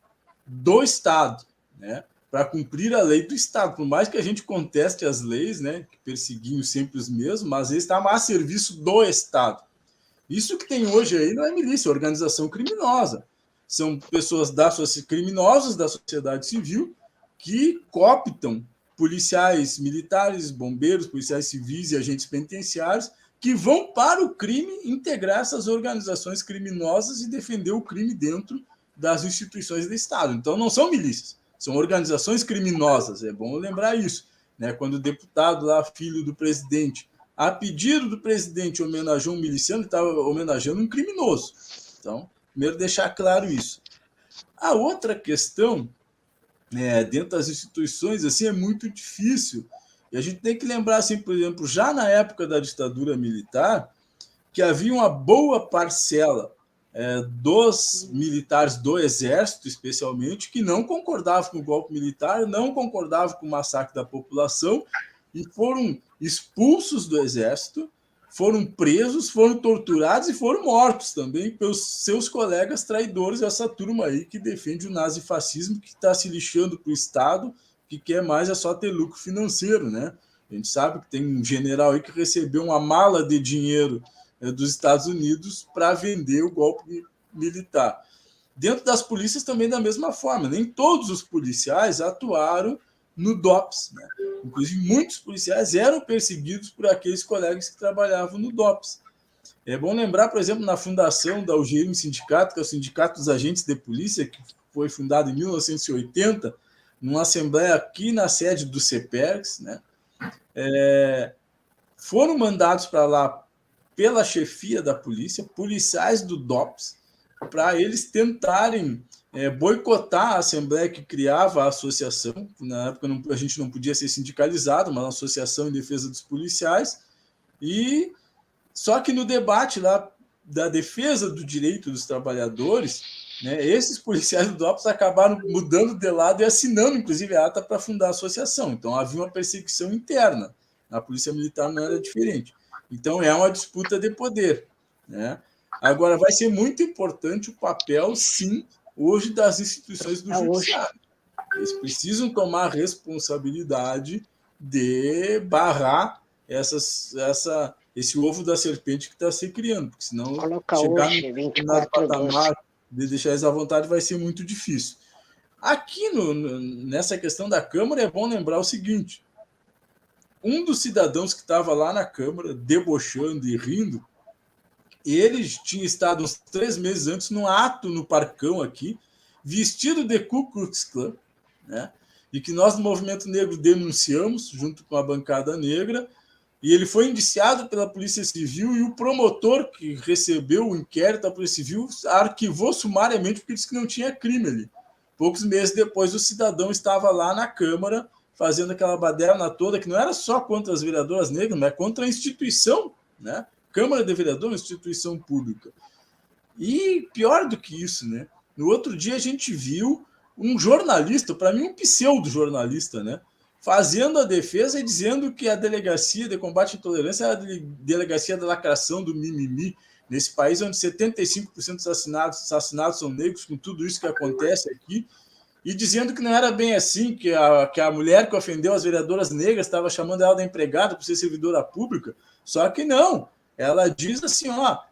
do Estado, né? Para cumprir a lei do Estado. Por mais que a gente conteste as leis, né, que perseguiam sempre os mesmos, mas eles estavam a serviço do Estado. Isso que tem hoje aí não é milícia, é organização criminosa. São pessoas criminosas da sociedade civil que cooptam policiais militares, bombeiros, policiais civis e agentes penitenciários que vão para o crime integrar essas organizações criminosas e defender o crime dentro das instituições do Estado. Então, não são milícias, são organizações criminosas. É bom lembrar isso, né? Quando o deputado lá, filho do presidente, a pedido do presidente, homenageou um miliciano, ele estava homenageando um criminoso. Então, primeiro deixar claro isso. A outra questão, dentro das instituições, assim, é muito difícil. E a gente tem que lembrar, assim, por exemplo, já na época da ditadura militar, que havia uma boa parcela dos militares do Exército, especialmente, que não concordavam com o golpe militar, não concordavam com o massacre da população e foram expulsos do Exército, foram presos, foram torturados e foram mortos também pelos seus colegas traidores, essa turma aí que defende o nazifascismo, que está se lixando para o Estado, que quer mais é só ter lucro financeiro, né? A gente sabe que tem um general aí que recebeu uma mala de dinheiro dos Estados Unidos para vender o golpe militar. Dentro das polícias também da mesma forma, nem todos os policiais atuaram no DOPS, né? Inclusive, muitos policiais eram perseguidos por aqueles colegas que trabalhavam no DOPS. É bom lembrar, por exemplo, na fundação da UGM Sindicato, que é o Sindicato dos Agentes de Polícia, que foi fundado em 1980, numa assembleia aqui na sede do CEPERGS, né? Foram mandados para lá pela chefia da polícia, policiais do DOPS, para eles tentarem boicotar a assembleia que criava a associação. Na época a gente não podia ser sindicalizado, mas a Associação em Defesa dos Policiais. E só que no debate lá da defesa do direito dos trabalhadores, né, esses policiais do DOPS acabaram mudando de lado e assinando, inclusive, a ata para fundar a associação. Então havia uma perseguição interna. A polícia militar não era diferente. Então é uma disputa de poder, né? Agora, vai ser muito importante o papel, sim, hoje das instituições do judiciário. Eles precisam tomar a responsabilidade de barrar esse ovo da serpente que está se criando, porque senão chegar no patamar de deixar eles à vontade vai ser muito difícil. Aqui, nessa questão da Câmara, é bom lembrar o seguinte: um dos cidadãos que estava lá na Câmara, debochando e rindo, ele tinha estado uns 3 meses antes num ato no Parcão aqui, vestido de Ku Klux Klan, né? E que nós, no Movimento Negro, denunciamos, junto com a bancada negra, e ele foi indiciado pela Polícia Civil, e o promotor que recebeu o inquérito da Polícia Civil arquivou sumariamente porque disse que não tinha crime ali. Poucos meses depois, o cidadão estava lá na Câmara, fazendo aquela baderna toda, que não era só contra as vereadoras negras, mas contra a instituição, né? Câmara de Vereadores, instituição pública. E pior do que isso, né? No outro dia a gente viu um jornalista, para mim um pseudo-jornalista, né? Fazendo a defesa e dizendo que a Delegacia de Combate à Intolerância é a delegacia da lacração, do mimimi, nesse país onde 75% dos assassinados são negros, com tudo isso que acontece aqui, e dizendo que não era bem assim, que a mulher que ofendeu as vereadoras negras estava chamando ela de empregada por ser servidora pública. Só que não. Ela diz assim,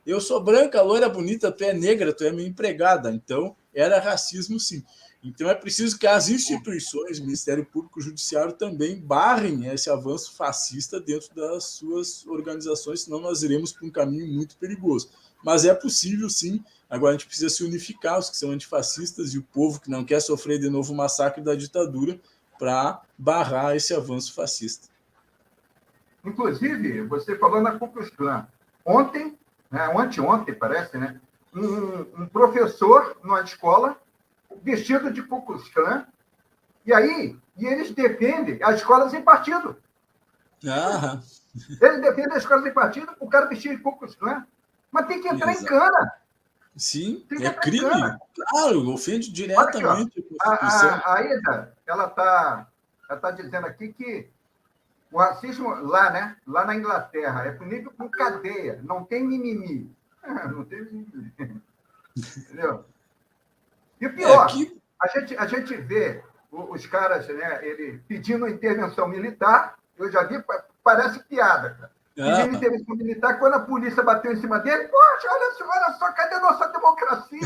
eu sou branca, loira, bonita, tu é negra, tu é minha empregada. Então, era racismo, sim. Então é preciso que as instituições, Ministério Público, Judiciário, também barrem esse avanço fascista dentro das suas organizações, senão nós iremos para um caminho muito perigoso. Mas é possível, sim. Agora a gente precisa se unificar, os que são antifascistas e o povo que não quer sofrer de novo o massacre da ditadura, para barrar esse avanço fascista. Inclusive, você falou na Ku Klux Klan. Ontem, né, anteontem, parece, né, um professor numa escola vestido de Ku Klux Klan, e eles defendem as escolas em partido. Ah. Eles defendem as escolas em partido, o cara vestido de Ku Klux Klan, mas tem que entrar em cana. Sim, é crime. Claro, ofende diretamente aqui, a Constituição. A Ida, ela tá dizendo aqui que o racismo lá, né, lá na Inglaterra, é punido com cadeia, não tem mimimi. Não tem mimimi. Entendeu? E o pior, a gente vê os caras, né, ele pedindo intervenção militar, eu já vi, parece piada, cara. Pedindo intervenção militar, quando a polícia bateu em cima dele, poxa, olha só, cadê a nossa democracia?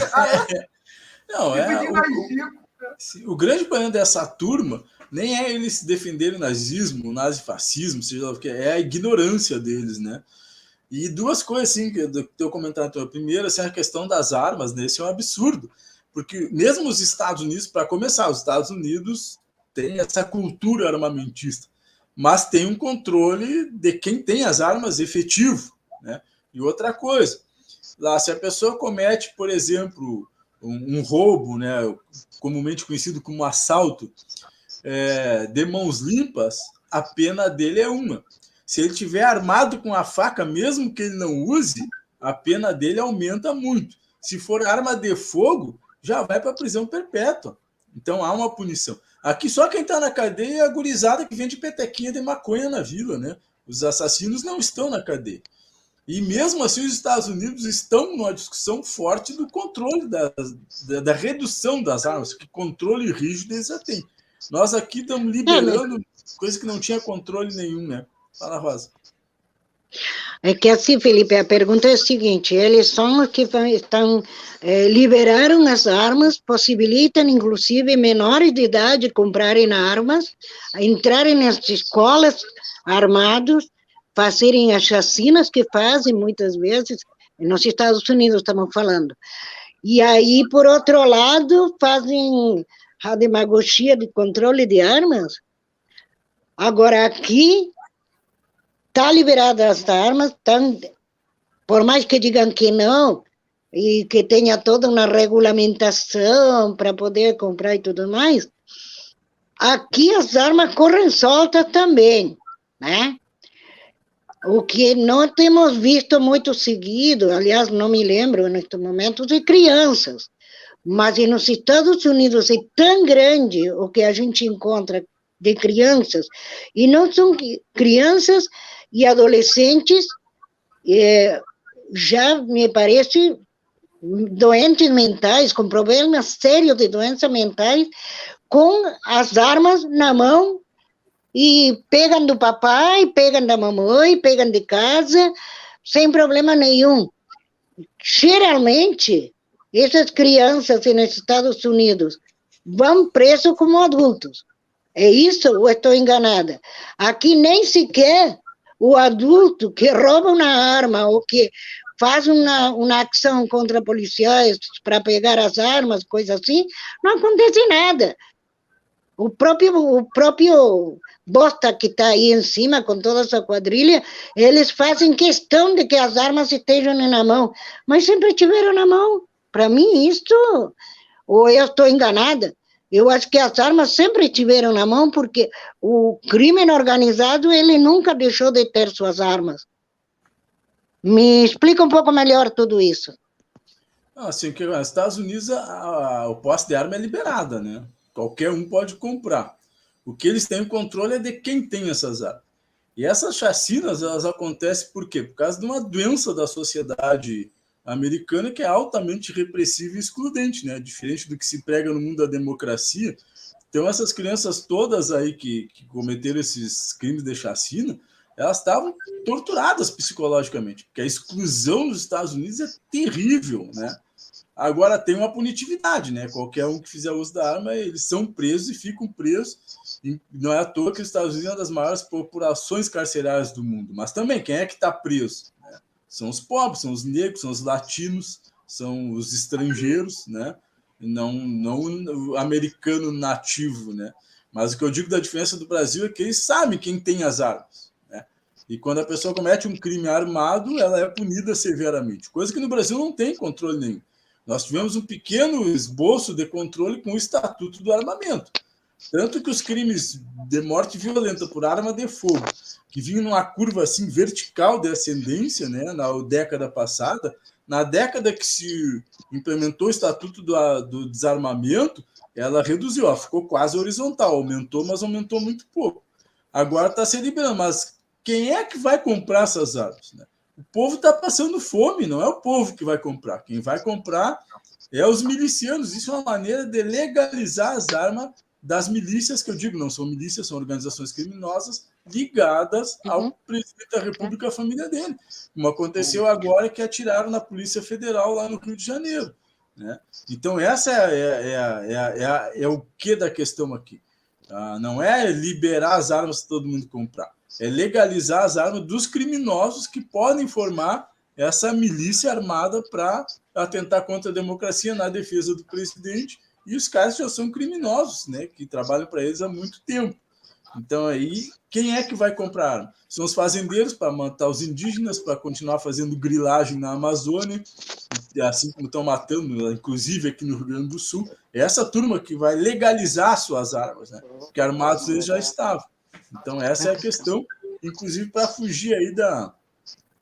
O grande problema dessa turma nem é eles se defenderem o nazismo, o nazifascismo, seja lá o que é a ignorância deles, né? E duas coisas, assim, que eu tenho comentado. Primeiro, assim, a questão das armas, né? Isso é um absurdo. Porque mesmo os Estados Unidos, para começar, os Estados Unidos têm essa cultura armamentista, mas tem um controle de quem tem as armas efetivo, né? E outra coisa, lá, se a pessoa comete, por exemplo, um roubo, né, comumente conhecido como assalto, de mãos limpas, a pena dele é uma. Se ele tiver armado com a faca, mesmo que ele não use, a pena dele aumenta muito. Se for arma de fogo, já vai para a prisão perpétua. Então há uma punição. Aqui só quem está na cadeia é a gurizada que vende petequinha de maconha na vila, né? Os assassinos não estão na cadeia. E mesmo assim os Estados Unidos estão numa discussão forte do controle, da redução das armas, que controle rígido eles já têm. Nós aqui estamos liberando coisa que não tinha controle nenhum, né? Fala, Rosa. É que assim, Felipe, a pergunta é a seguinte: eles são os que liberaram as armas, possibilitam, inclusive, menores de idade comprarem armas, entrarem nas escolas armados, fazerem as chacinas que fazem muitas vezes, nos Estados Unidos estamos falando. E aí, por outro lado, fazem a demagogia de controle de armas. Agora, aqui está liberada as armas, por mais que digam que não, e que tenha toda uma regulamentação para poder comprar e tudo mais, aqui as armas correm soltas também, né? O que não temos visto muito seguido, aliás, não me lembro neste momento, de crianças, mas nos Estados Unidos é tão grande o que a gente encontra de crianças, e não são crianças e adolescentes, já me parece doentes mentais, com problemas sérios de doenças mentais, com as armas na mão, e pegam do papai, pegam da mamãe, pegam de casa, sem problema nenhum. Geralmente, essas crianças nos Estados Unidos vão presos como adultos. É isso ou estou enganada? Aqui nem sequer o adulto que rouba uma arma ou que faz uma ação contra policiais para pegar as armas, coisa assim, não acontece nada. O próprio bosta que está aí em cima, com toda essa quadrilha, eles fazem questão de que as armas estejam na mão, mas sempre tiveram na mão. Para mim, isso, ou eu estou enganada, eu acho que as armas sempre estiveram na mão, porque o crime organizado, ele nunca deixou de ter suas armas. Me explica um pouco melhor tudo isso. Assim, que nos Estados Unidos o posse de arma é liberada, né? Qualquer um pode comprar. O que eles têm controle é de quem tem essas armas. E essas chacinas, elas acontecem por quê? Por causa de uma doença da sociedade americana que é altamente repressiva e excludente, né? Diferente do que se prega no mundo da democracia. Então, essas crianças todas aí que cometeram esses crimes de chacina, elas estavam torturadas psicologicamente, porque a exclusão nos Estados Unidos é terrível, né? Agora, tem uma punitividade, né? Qualquer um que fizer uso da arma, eles são presos e ficam presos. E não é à toa que os Estados Unidos é uma das maiores populações carcerárias do mundo. Mas também, quem é que está preso? Né? São os pobres, são os negros, são os latinos, são os estrangeiros, né? Não o americano nativo, né? Mas o que eu digo da diferença do Brasil é que eles sabem quem tem as armas, né? E quando a pessoa comete um crime armado, ela é punida severamente, coisa que no Brasil não tem controle nenhum. Nós tivemos um pequeno esboço de controle com o Estatuto do Armamento. Tanto que os crimes de morte violenta por arma de fogo, que vinham numa curva assim vertical de ascendência, né, na década passada, na década que se implementou o Estatuto do Desarmamento, ela reduziu, ela ficou quase horizontal, aumentou, mas aumentou muito pouco. Agora está se liberando, mas quem é que vai comprar essas armas, né? O povo está passando fome, não é o povo que vai comprar. Quem vai comprar é os milicianos. Isso é uma maneira de legalizar as armas das milícias, que eu digo, não são milícias, são organizações criminosas ligadas ao presidente da República, a família dele. Como aconteceu agora, que atiraram na Polícia Federal lá no Rio de Janeiro, né? Então, essa é o que da questão aqui. Não é liberar as armas para todo mundo comprar. É legalizar as armas dos criminosos que podem formar essa milícia armada para atentar contra a democracia na defesa do presidente, e os caras já são criminosos, né, que trabalham para eles há muito tempo. Então, aí, quem é que vai comprar arma? São os fazendeiros para matar os indígenas, para continuar fazendo grilagem na Amazônia, assim como estão matando, inclusive aqui no Rio Grande do Sul. É essa turma que vai legalizar suas armas, né? Porque armados eles já estavam. Então, essa é a questão, inclusive para fugir aí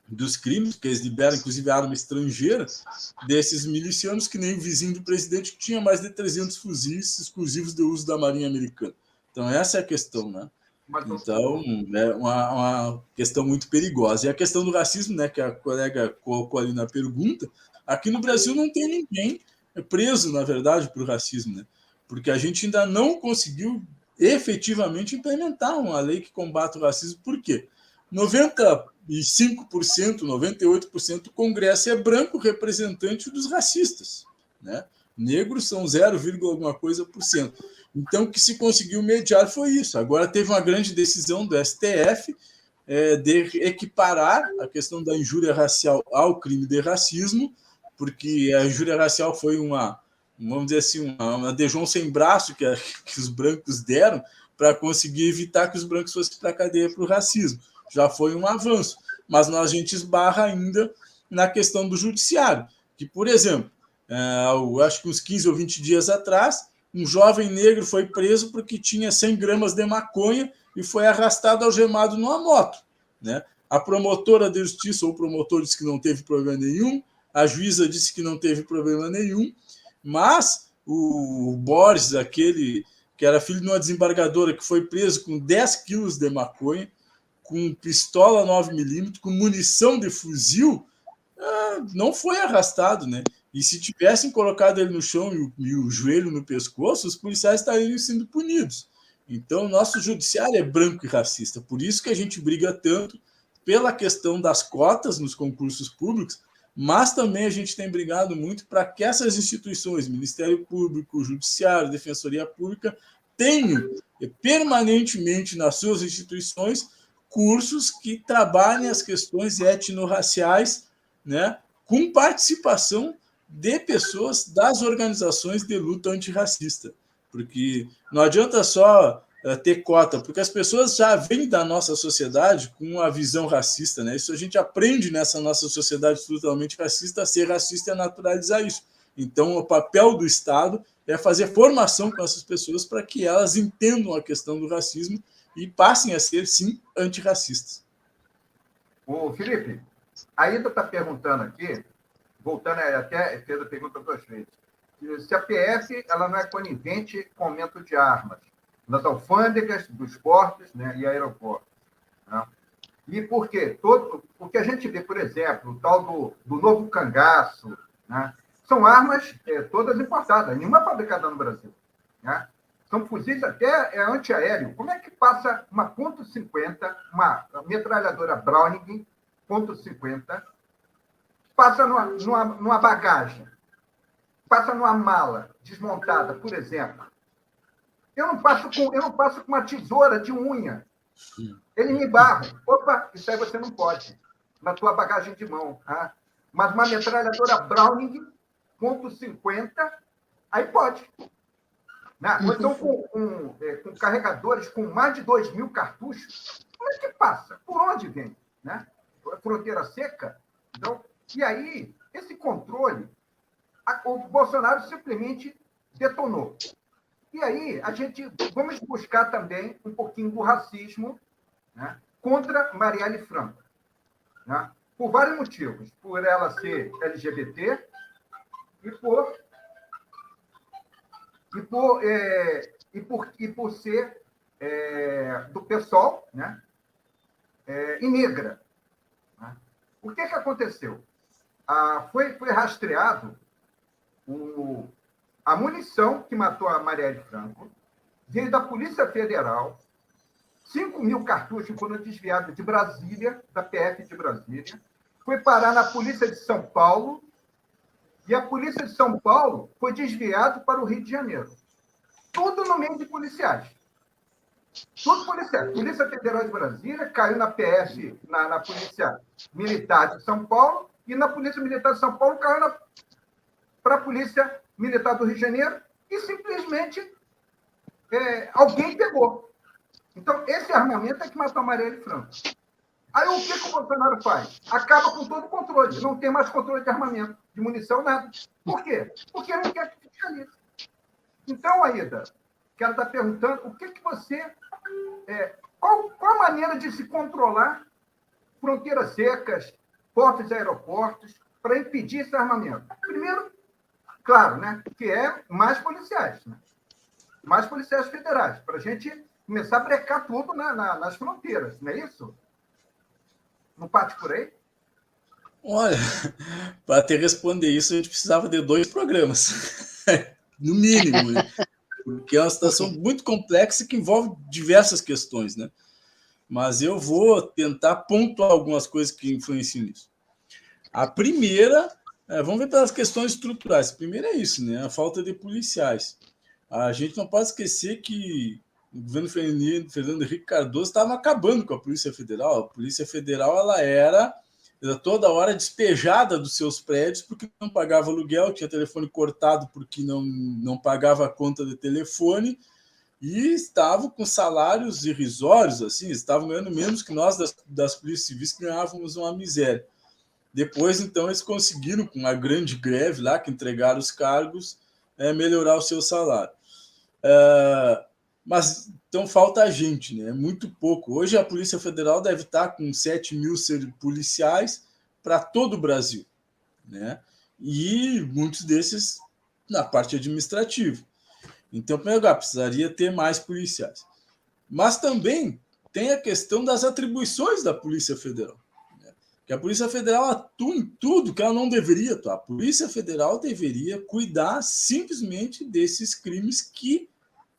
dos crimes, porque eles liberam, inclusive, a arma estrangeira desses milicianos, que nem o vizinho do presidente, que tinha mais de 300 fuzis exclusivos de uso da Marinha Americana. Então, essa é a questão, né? Então, é uma questão muito perigosa. E a questão do racismo, né, que a colega colocou ali na pergunta, aqui no Brasil não tem ninguém preso, na verdade, por racismo, né? Porque a gente ainda não conseguiu efetivamente implementar uma lei que combate o racismo. Por quê? 95%, 98% do Congresso é branco, representante dos racistas, né? Negros são 0, alguma coisa por cento. Então, o que se conseguiu mediar foi isso. Agora teve uma grande decisão do STF de equiparar a questão da injúria racial ao crime de racismo, porque a injúria racial foi vamos dizer assim, uma de João sem braço que os brancos deram para conseguir evitar que os brancos fossem para a cadeia para o racismo. Já foi um avanço, mas a gente esbarra ainda na questão do judiciário, que, por exemplo, acho que uns 15 ou 20 dias atrás, um jovem negro foi preso porque tinha 100 gramas de maconha e foi arrastado algemado numa moto, né? A promotora de justiça ou o promotor disse que não teve problema nenhum, a juíza disse que não teve problema nenhum, mas o Boris, aquele que era filho de uma desembargadora, que foi preso com 10 quilos de maconha, com pistola 9mm, com munição de fuzil, não foi arrastado, né? E se tivessem colocado ele no chão e o joelho no pescoço, os policiais estariam sendo punidos. Então, o nosso judiciário é branco e racista. Por isso que a gente briga tanto pela questão das cotas nos concursos públicos, mas também a gente tem brigado muito para que essas instituições, Ministério Público, Judiciário, Defensoria Pública, tenham permanentemente nas suas instituições cursos que trabalhem as questões etnorraciais, né, com participação de pessoas das organizações de luta antirracista. Porque não adianta só ter cota, porque as pessoas já vêm da nossa sociedade com uma visão racista, né? Isso a gente aprende nessa nossa sociedade totalmente racista, a ser racista e a naturalizar isso. Então, o papel do Estado é fazer formação com essas pessoas para que elas entendam a questão do racismo e passem a ser, sim, antirracistas. Ô, Felipe, a Ida está perguntando aqui, voltando até fez a pergunta 2 vezes, se a PF ela não é conivente com o aumento de armas nas alfândegas, dos portos, né, e aeroportos. Né? E por quê? Porque a gente vê, por exemplo, o tal do novo cangaço, né? São armas todas importadas, nenhuma fabricada no Brasil. Né? São fuzis até antiaéreo. Como é que passa uma .50, uma metralhadora Browning .50, passa numa bagagem? passa numa mala desmontada, por exemplo, eu não passo com uma tesoura de unha. Eles me barram. Opa, isso aí você não pode, na tua bagagem de mão. Tá? Mas uma metralhadora Browning, .50, aí pode. Né? Ou então com carregadores com mais de 2.000 cartuchos. Como é que passa? Por onde vem? Né? Fronteira seca? Então, e aí, esse controle, o Bolsonaro simplesmente detonou. E aí, vamos buscar também um pouquinho do racismo, né, contra Marielle Franco. Né, por vários motivos. Por ela ser LGBT e por ser do PSOL, né, e negra. Né. O que aconteceu? Foi rastreado a munição que matou a Marielle Franco, veio da Polícia Federal, 5.000 cartuchos foram desviados de Brasília, da PF de Brasília, foi parar na Polícia de São Paulo, e a Polícia de São Paulo foi desviado para o Rio de Janeiro. Tudo no meio de policiais. Tudo policiais. Polícia Federal de Brasília caiu na PF, na Polícia Militar de São Paulo, e na Polícia Militar de São Paulo caiu para a Polícia Militar do Rio de Janeiro, e simplesmente alguém pegou. Então, esse armamento é que matou a Marielle Franco. Aí, o que o Bolsonaro faz? Acaba com todo o controle. Não tem mais controle de armamento, de munição, nada. Por quê? Porque não quer que fiscalize. Então, Aida, que ela está perguntando, o que você... qual a maneira de se controlar fronteiras secas, portos e aeroportos, para impedir esse armamento? Primeiro, claro, né, que mais policiais. Né? Mais policiais federais, para a gente começar a brecar tudo nas fronteiras, não é isso? Não parte por aí? Olha, para te responder isso, a gente precisava de 2 programas, no mínimo, né? Porque é uma situação muito complexa que envolve diversas questões, né? Mas eu vou tentar pontuar algumas coisas que influenciam nisso. A primeira, vamos ver pelas questões estruturais. A primeira é isso, né? A falta de policiais. A gente não pode esquecer que o governo Fernando Henrique Cardoso estava acabando com a Polícia Federal. A Polícia Federal ela era toda hora despejada dos seus prédios porque não pagava aluguel, tinha telefone cortado porque não pagava a conta de telefone e estavam com salários irrisórios, assim, estavam ganhando menos que nós das polícias civis, que ganhávamos uma miséria. Depois, então, eles conseguiram, com uma grande greve lá, que entregaram os cargos, melhorar o seu salário. Mas então falta a gente, né? É muito pouco. Hoje a Polícia Federal deve estar com 7.000 policiais para todo o Brasil, né? E muitos desses na parte administrativa. Então, primeiro lugar, precisaria ter mais policiais. Mas também tem a questão das atribuições da Polícia Federal. Né? Que a Polícia Federal atua em tudo que ela não deveria atuar. A Polícia Federal deveria cuidar simplesmente desses crimes que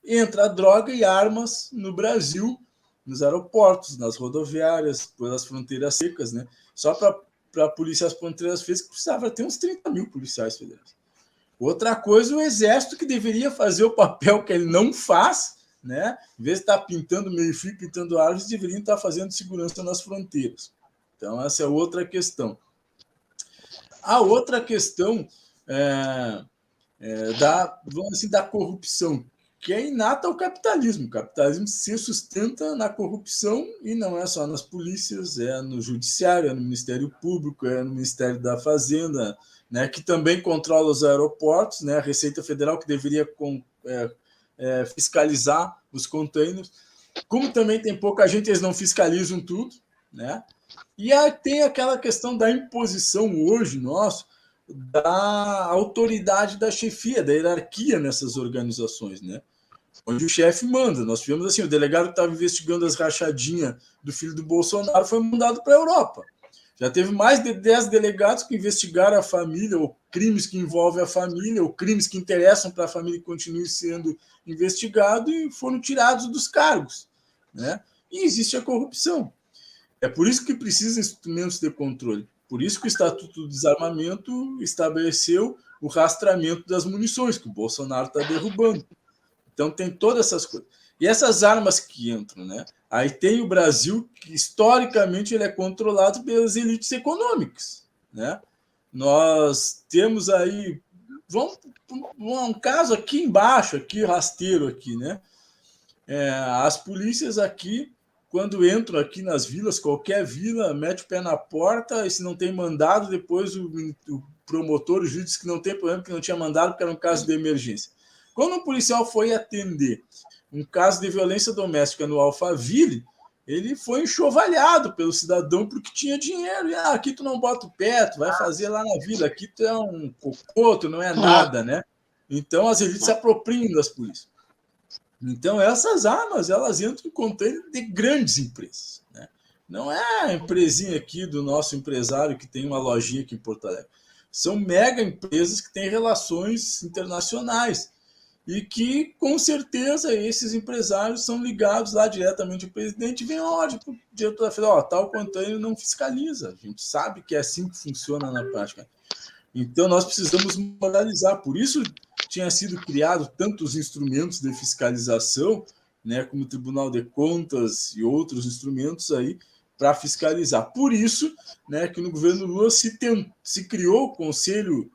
entra droga e armas no Brasil, nos aeroportos, nas rodoviárias, pelas fronteiras secas, né? Só para a polícia as fronteiras secas precisava ter uns 30.000 policiais federais. Outra coisa, o Exército, que deveria fazer o papel que ele não faz, né? Em vez de estar pintando meio-fio, pintando árvores, deveriam estar fazendo segurança nas fronteiras. Então, essa é outra questão. A outra questão vamos assim, da corrupção, que é inata ao capitalismo. O capitalismo se sustenta na corrupção e não é só nas polícias, é no judiciário, é no Ministério Público, é no Ministério da Fazenda, né, que também controla os aeroportos, né, a Receita Federal, que deveria fiscalizar os containers. Como também tem pouca gente, eles não fiscalizam tudo, né? E aí tem aquela questão da imposição hoje, da autoridade da chefia, da hierarquia nessas organizações, né? Onde o chefe manda. Nós tivemos assim, o delegado que estava investigando as rachadinhas do filho do Bolsonaro foi mandado para a Europa. Já teve mais de 10 delegados que investigaram a família, ou crimes que envolvem a família, ou crimes que interessam para a família que continue sendo investigado e foram tirados dos cargos, né? E existe a corrupção. É por isso que precisa instrumentos de controle. Por isso que o Estatuto do Desarmamento estabeleceu o rastreamento das munições, que o Bolsonaro está derrubando. Então, tem todas essas coisas. E essas armas que entram, né? Aí tem o Brasil, que historicamente ele é controlado pelas elites econômicas, né? Nós temos aí, vamos um caso aqui embaixo, aqui rasteiro aqui, né? As polícias aqui, quando entram aqui nas vilas, qualquer vila, mete o pé na porta, e se não tem mandado, depois o promotor, o juiz diz que não tem problema, que não tinha mandado, porque era um caso de emergência. Quando um policial foi atender um caso de violência doméstica no Alphaville, ele foi enxovalhado pelo cidadão porque tinha dinheiro. E, aqui tu não bota o pé, tu vai fazer lá na vila, aqui tu é um cocô, tu não é nada, né? Então, as elites se apropriam das polícias. Então, essas armas, elas entram em controle de grandes empresas, né? Não é a empresinha aqui do nosso empresário que tem uma lojinha aqui em Porto Alegre. São mega empresas que têm relações internacionais e que, com certeza, esses empresários são ligados lá diretamente ao presidente e vem a ordem para o diretor da federal, tal container não fiscaliza. A gente sabe que é assim que funciona na prática. Então, nós precisamos moralizar. Por isso tinha sido criado tantos instrumentos de fiscalização, né, como o Tribunal de Contas e outros instrumentos aí para fiscalizar. Por isso, né, que no governo Lula se criou o Conselho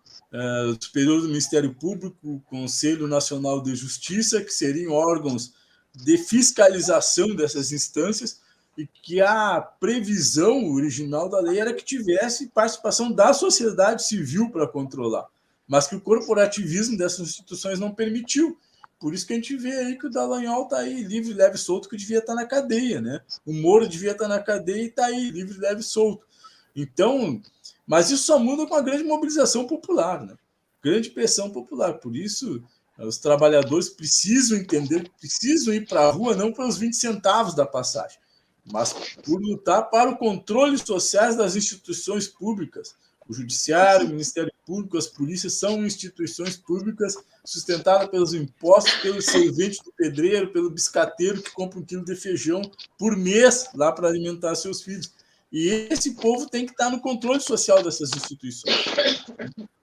Superior do Ministério Público, o Conselho Nacional de Justiça, que seriam órgãos de fiscalização dessas instâncias, e que a previsão original da lei era que tivesse participação da sociedade civil para controlar, mas que o corporativismo dessas instituições não permitiu. Por isso que a gente vê aí que o Dallagnol está aí, livre, leve e solto, que devia estar na cadeia, né? O Moro devia estar na cadeia e está aí, livre, leve e solto. Então, mas isso só muda com a grande mobilização popular, né? Grande pressão popular. Por isso, os trabalhadores precisam entender, precisam ir para a rua, não pelos 20 centavos da passagem, mas por lutar para o controle social das instituições públicas. O Judiciário, o Ministério Público, as polícias são instituições públicas sustentadas pelos impostos, pelo servente do pedreiro, pelo biscateiro que compra 1 quilo de feijão por mês lá para alimentar seus filhos. E esse povo tem que estar no controle social dessas instituições,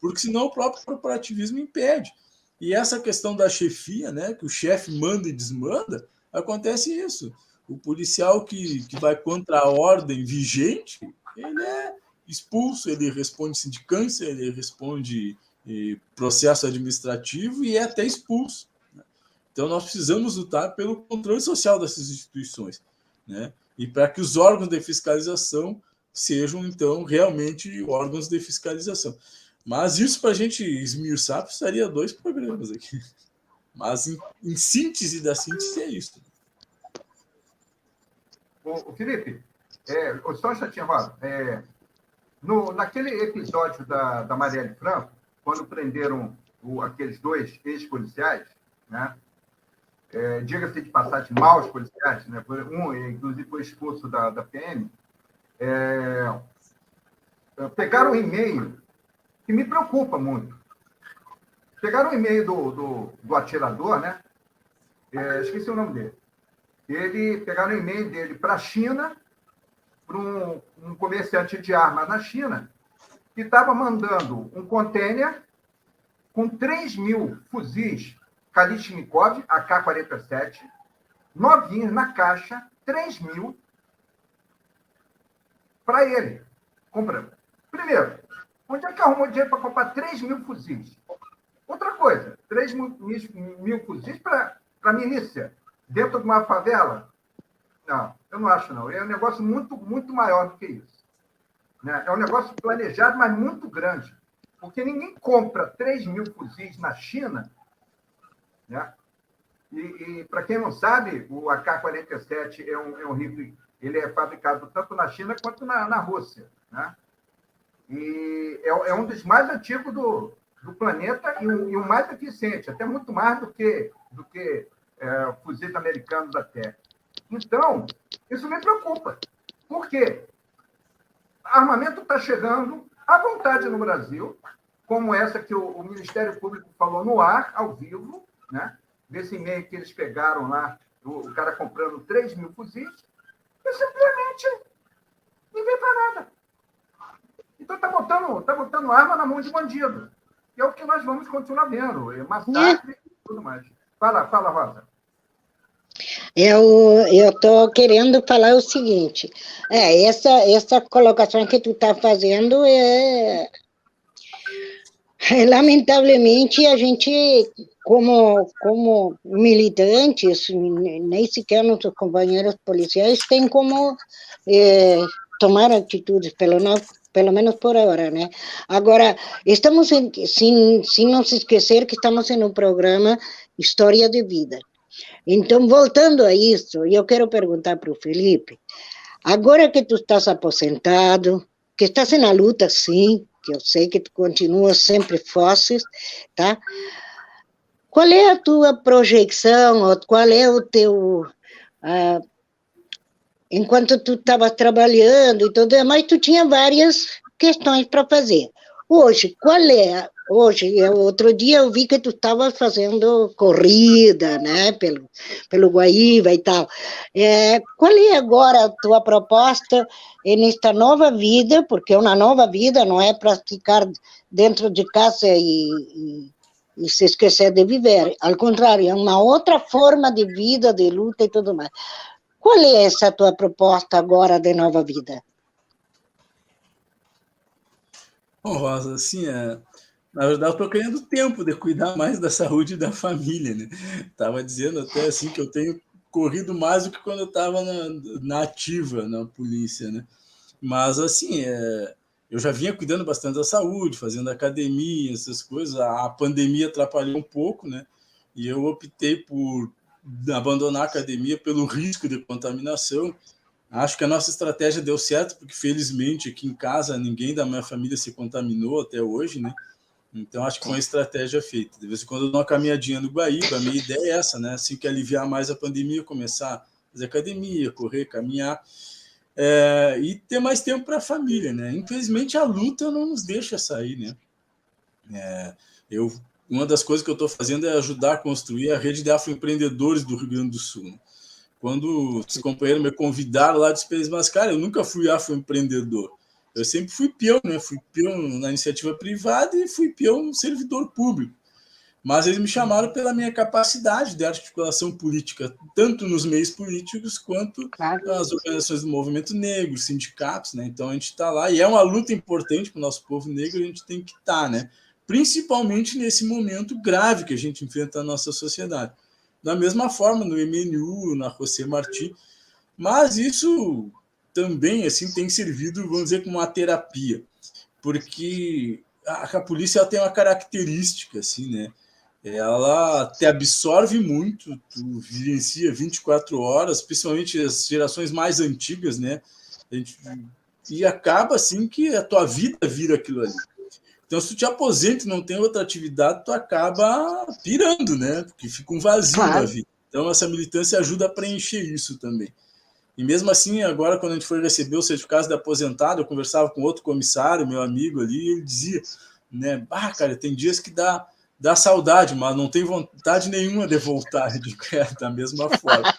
porque senão o próprio corporativismo impede. E essa questão da chefia, né, que o chefe manda e desmanda, acontece isso. O policial que vai contra a ordem vigente, ele é expulso, ele responde sindicância, ele responde processo administrativo e é até expulso. Então, nós precisamos lutar pelo controle social dessas instituições, né? E para que os órgãos de fiscalização sejam, então, realmente órgãos de fiscalização. Mas isso, para a gente esmiuçar, precisaria 2 programas aqui. Mas, em síntese da síntese, é isso. O Felipe, só um chatinho, naquele episódio da Marielle Franco, quando prenderam aqueles 2 ex-policiais, né? Diga-se de passagem, maus policiais, né? Um, inclusive, foi expulso da PM, pegaram um e-mail que me preocupa muito. Pegaram um e-mail do atirador, né? Esqueci o nome dele. Pegaram o e-mail dele para a China, para um comerciante de armas na China, que estava mandando um container com 3.000 fuzis Kalashnikov, AK-47, novinhos na caixa, 3.000, para ele. Comprando. Primeiro, onde é que arrumou dinheiro para comprar 3.000 fuzis? Outra coisa, 3.000 fuzis para milícia, dentro de uma favela? Não, eu não acho, não. É um negócio muito, muito maior do que isso. Né? É um negócio planejado, mas muito grande. Porque ninguém compra 3.000 fuzis na China, né? E para quem não sabe, o AK-47 é um rifle, ele é fabricado tanto na China quanto na Rússia, né? E é um dos mais antigos do planeta e o mais eficiente, até muito mais do que fuzis americanos até. Então, isso me preocupa. Por quê? Armamento está chegando à vontade no Brasil, como essa que o Ministério Público falou no ar, ao vivo, né? Desse e-mail que eles pegaram lá, o cara comprando 3.000 fuzis, e simplesmente ninguém faz nada. Então está botando arma na mão de bandido. que é o que nós vamos continuar vendo, massacre e tudo mais. Fala, Rosa. Eu estou querendo falar o seguinte, essa colocação que tu está fazendo lamentavelmente, a gente, como militantes, nem sequer nossos companheiros policiais têm como tomar atitudes, pelo menos por agora, né? Agora, estamos sem nos esquecer que estamos em um programa História de Vida. Então, voltando a isso, eu quero perguntar para o Felipe, agora que tu estás aposentado, que estás na luta, sim, que eu sei que tu continua sempre fortes, tá? Qual é a tua projeção, ou qual é o teu... enquanto tu estava trabalhando e tudo mais, tu tinha várias questões para fazer. Hoje, qual é... Hoje, outro dia eu vi que tu estava fazendo corrida, né, pelo Guaíba e tal. Qual é agora a tua proposta nesta nova vida, porque é uma nova vida, não é para ficar dentro de casa e se esquecer de viver. Ao contrário, é uma outra forma de vida, de luta e tudo mais. Qual é essa tua proposta agora de nova vida? Bom, Rosa, assim, na verdade, eu estou querendo tempo de cuidar mais da saúde da família, né? Estava dizendo até assim que eu tenho corrido mais do que quando eu estava na ativa, na polícia, né? Mas, assim, eu já vinha cuidando bastante da saúde, fazendo academia, essas coisas. A pandemia atrapalhou um pouco, né? E eu optei por abandonar a academia pelo risco de contaminação. Acho que a nossa estratégia deu certo, porque felizmente aqui em casa ninguém da minha família se contaminou até hoje, né? Então acho que foi uma estratégia feita. De vez em quando eu dou uma caminhadinha no Guaíba, a minha ideia é essa, né? Assim que aliviar mais a pandemia, começar a fazer academia, correr, caminhar, e ter mais tempo para a família, né? Infelizmente a luta não nos deixa sair, né? Uma das coisas que eu estou fazendo é ajudar a construir a rede de afroempreendedores do Rio Grande do Sul, né? Quando os companheiros me convidaram lá, disse, mas, cara, eu nunca fui afroempreendedor. Eu sempre fui peão, né? Fui peão na iniciativa privada e fui peão no servidor público. Mas eles me chamaram pela minha capacidade de articulação política, tanto nos meios políticos quanto nas organizações do movimento negro, sindicatos, né? Então a gente está lá e é uma luta importante para o nosso povo negro, a gente tem que estar, né? Principalmente nesse momento grave que a gente enfrenta na nossa sociedade. Da mesma forma no MNU, na José Martí, mas isso também assim tem servido, vamos dizer, como uma terapia, porque a polícia ela tem uma característica assim, né? Ela te absorve muito, tu vivencia 24 horas, principalmente as gerações mais antigas, né? E acaba assim que a tua vida vira aquilo ali. Então, se tu te aposenta e não tem outra atividade, tu acaba pirando, né? Porque fica um vazio na vida. Então, essa militância ajuda a preencher isso também. E mesmo assim, agora, quando a gente foi receber o certificado de aposentado, eu conversava com outro comissário, meu amigo ali, e ele dizia, né? Cara, tem dias que dá saudade, mas não tem vontade nenhuma de voltar, da mesma forma.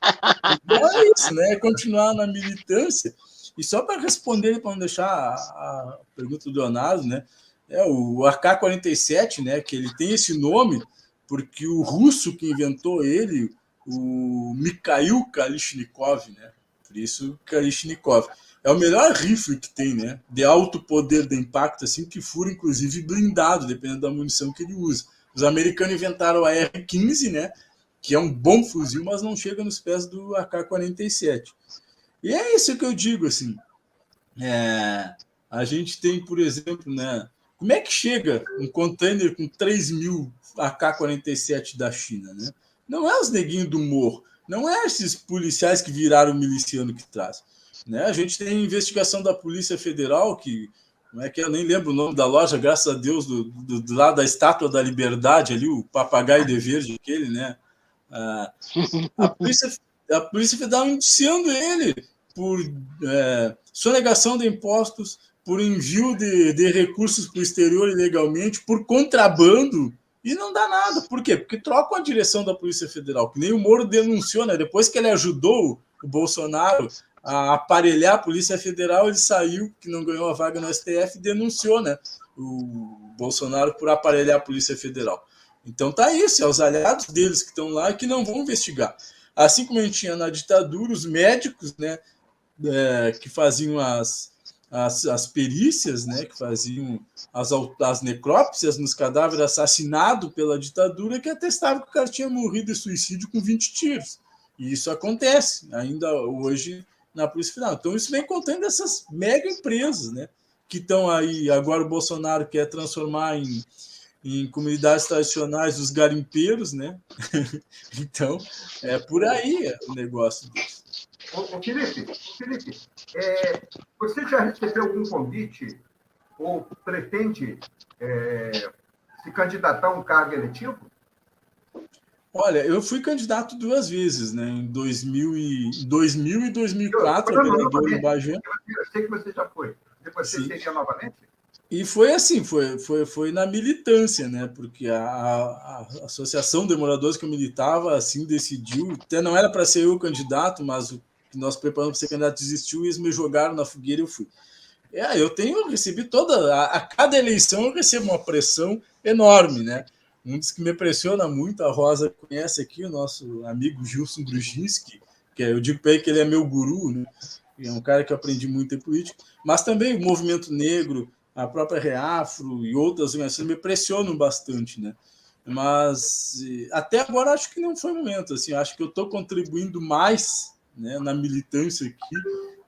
Então é isso, né? Continuar na militância. E só para responder, para não deixar a pergunta do Leonardo, né? O AK-47, né? Que ele tem esse nome porque o russo que inventou ele, o Mikhail Kalashnikov, né? Por isso, Kalashnikov. É o melhor rifle que tem, né? De alto poder de impacto, assim, que fura, inclusive, blindado, dependendo da munição que ele usa. Os americanos inventaram a R-15, né? Que é um bom fuzil, mas não chega nos pés do AK-47. E é isso que eu digo, assim. A gente tem, por exemplo, né? Como é que chega um container com 3.000 AK-47 da China, né? Não é os neguinhos do morro, não é esses policiais que viraram miliciano que traz. Né? A gente tem investigação da Polícia Federal, que não é que eu nem lembro o nome da loja, graças a Deus, do lado da Estátua da Liberdade, ali, o papagaio de verde, aquele, né? A Polícia Federal indiciando ele por sonegação de impostos, por envio de recursos para o exterior ilegalmente, por contrabando, e não dá nada. Por quê? Porque trocam a direção da Polícia Federal, que nem o Moro denunciou, né? Depois que ele ajudou o Bolsonaro a aparelhar a Polícia Federal, ele saiu, que não ganhou a vaga no STF, e denunciou, né, o Bolsonaro por aparelhar a Polícia Federal. Então tá isso, é os aliados deles que estão lá e que não vão investigar. Assim como a gente tinha na ditadura os médicos, né, que faziam as perícias, né, que faziam as necrópsias nos cadáveres assassinados pela ditadura, que atestavam que o cara tinha morrido de suicídio com 20 tiros. E isso acontece ainda hoje na Polícia Federal. Então, isso vem contando essas mega empresas, né, que estão aí. Agora o Bolsonaro quer transformar em comunidades tradicionais os garimpeiros, né? Então, é por aí o negócio deles. Felipe, você já recebeu algum convite ou pretende se candidatar a um cargo eletivo? Olha, eu fui candidato 2 vezes, né? Em 2000 e 2004, a vereador em Bagé. Eu sei que você já foi. Você seria novamente? E foi assim, foi na militância, né? Porque a Associação de Moradores que eu militava assim decidiu, até não era para ser eu o candidato, mas o que nós preparamos para ser candidato desistiu e eles me jogaram na fogueira e eu fui. Eu recebi a cada eleição eu recebo uma pressão enorme, né? Um dos que me pressiona muito, a Rosa conhece aqui, o nosso amigo Gilson Brujinski, que eu digo para ele que ele é meu guru, né? É um cara que eu aprendi muito em política, mas também o movimento negro, a própria Reafro e outras organizações me pressionam bastante, né? Mas até agora acho que não foi o momento, assim, acho que eu estou contribuindo mais, né, na militância aqui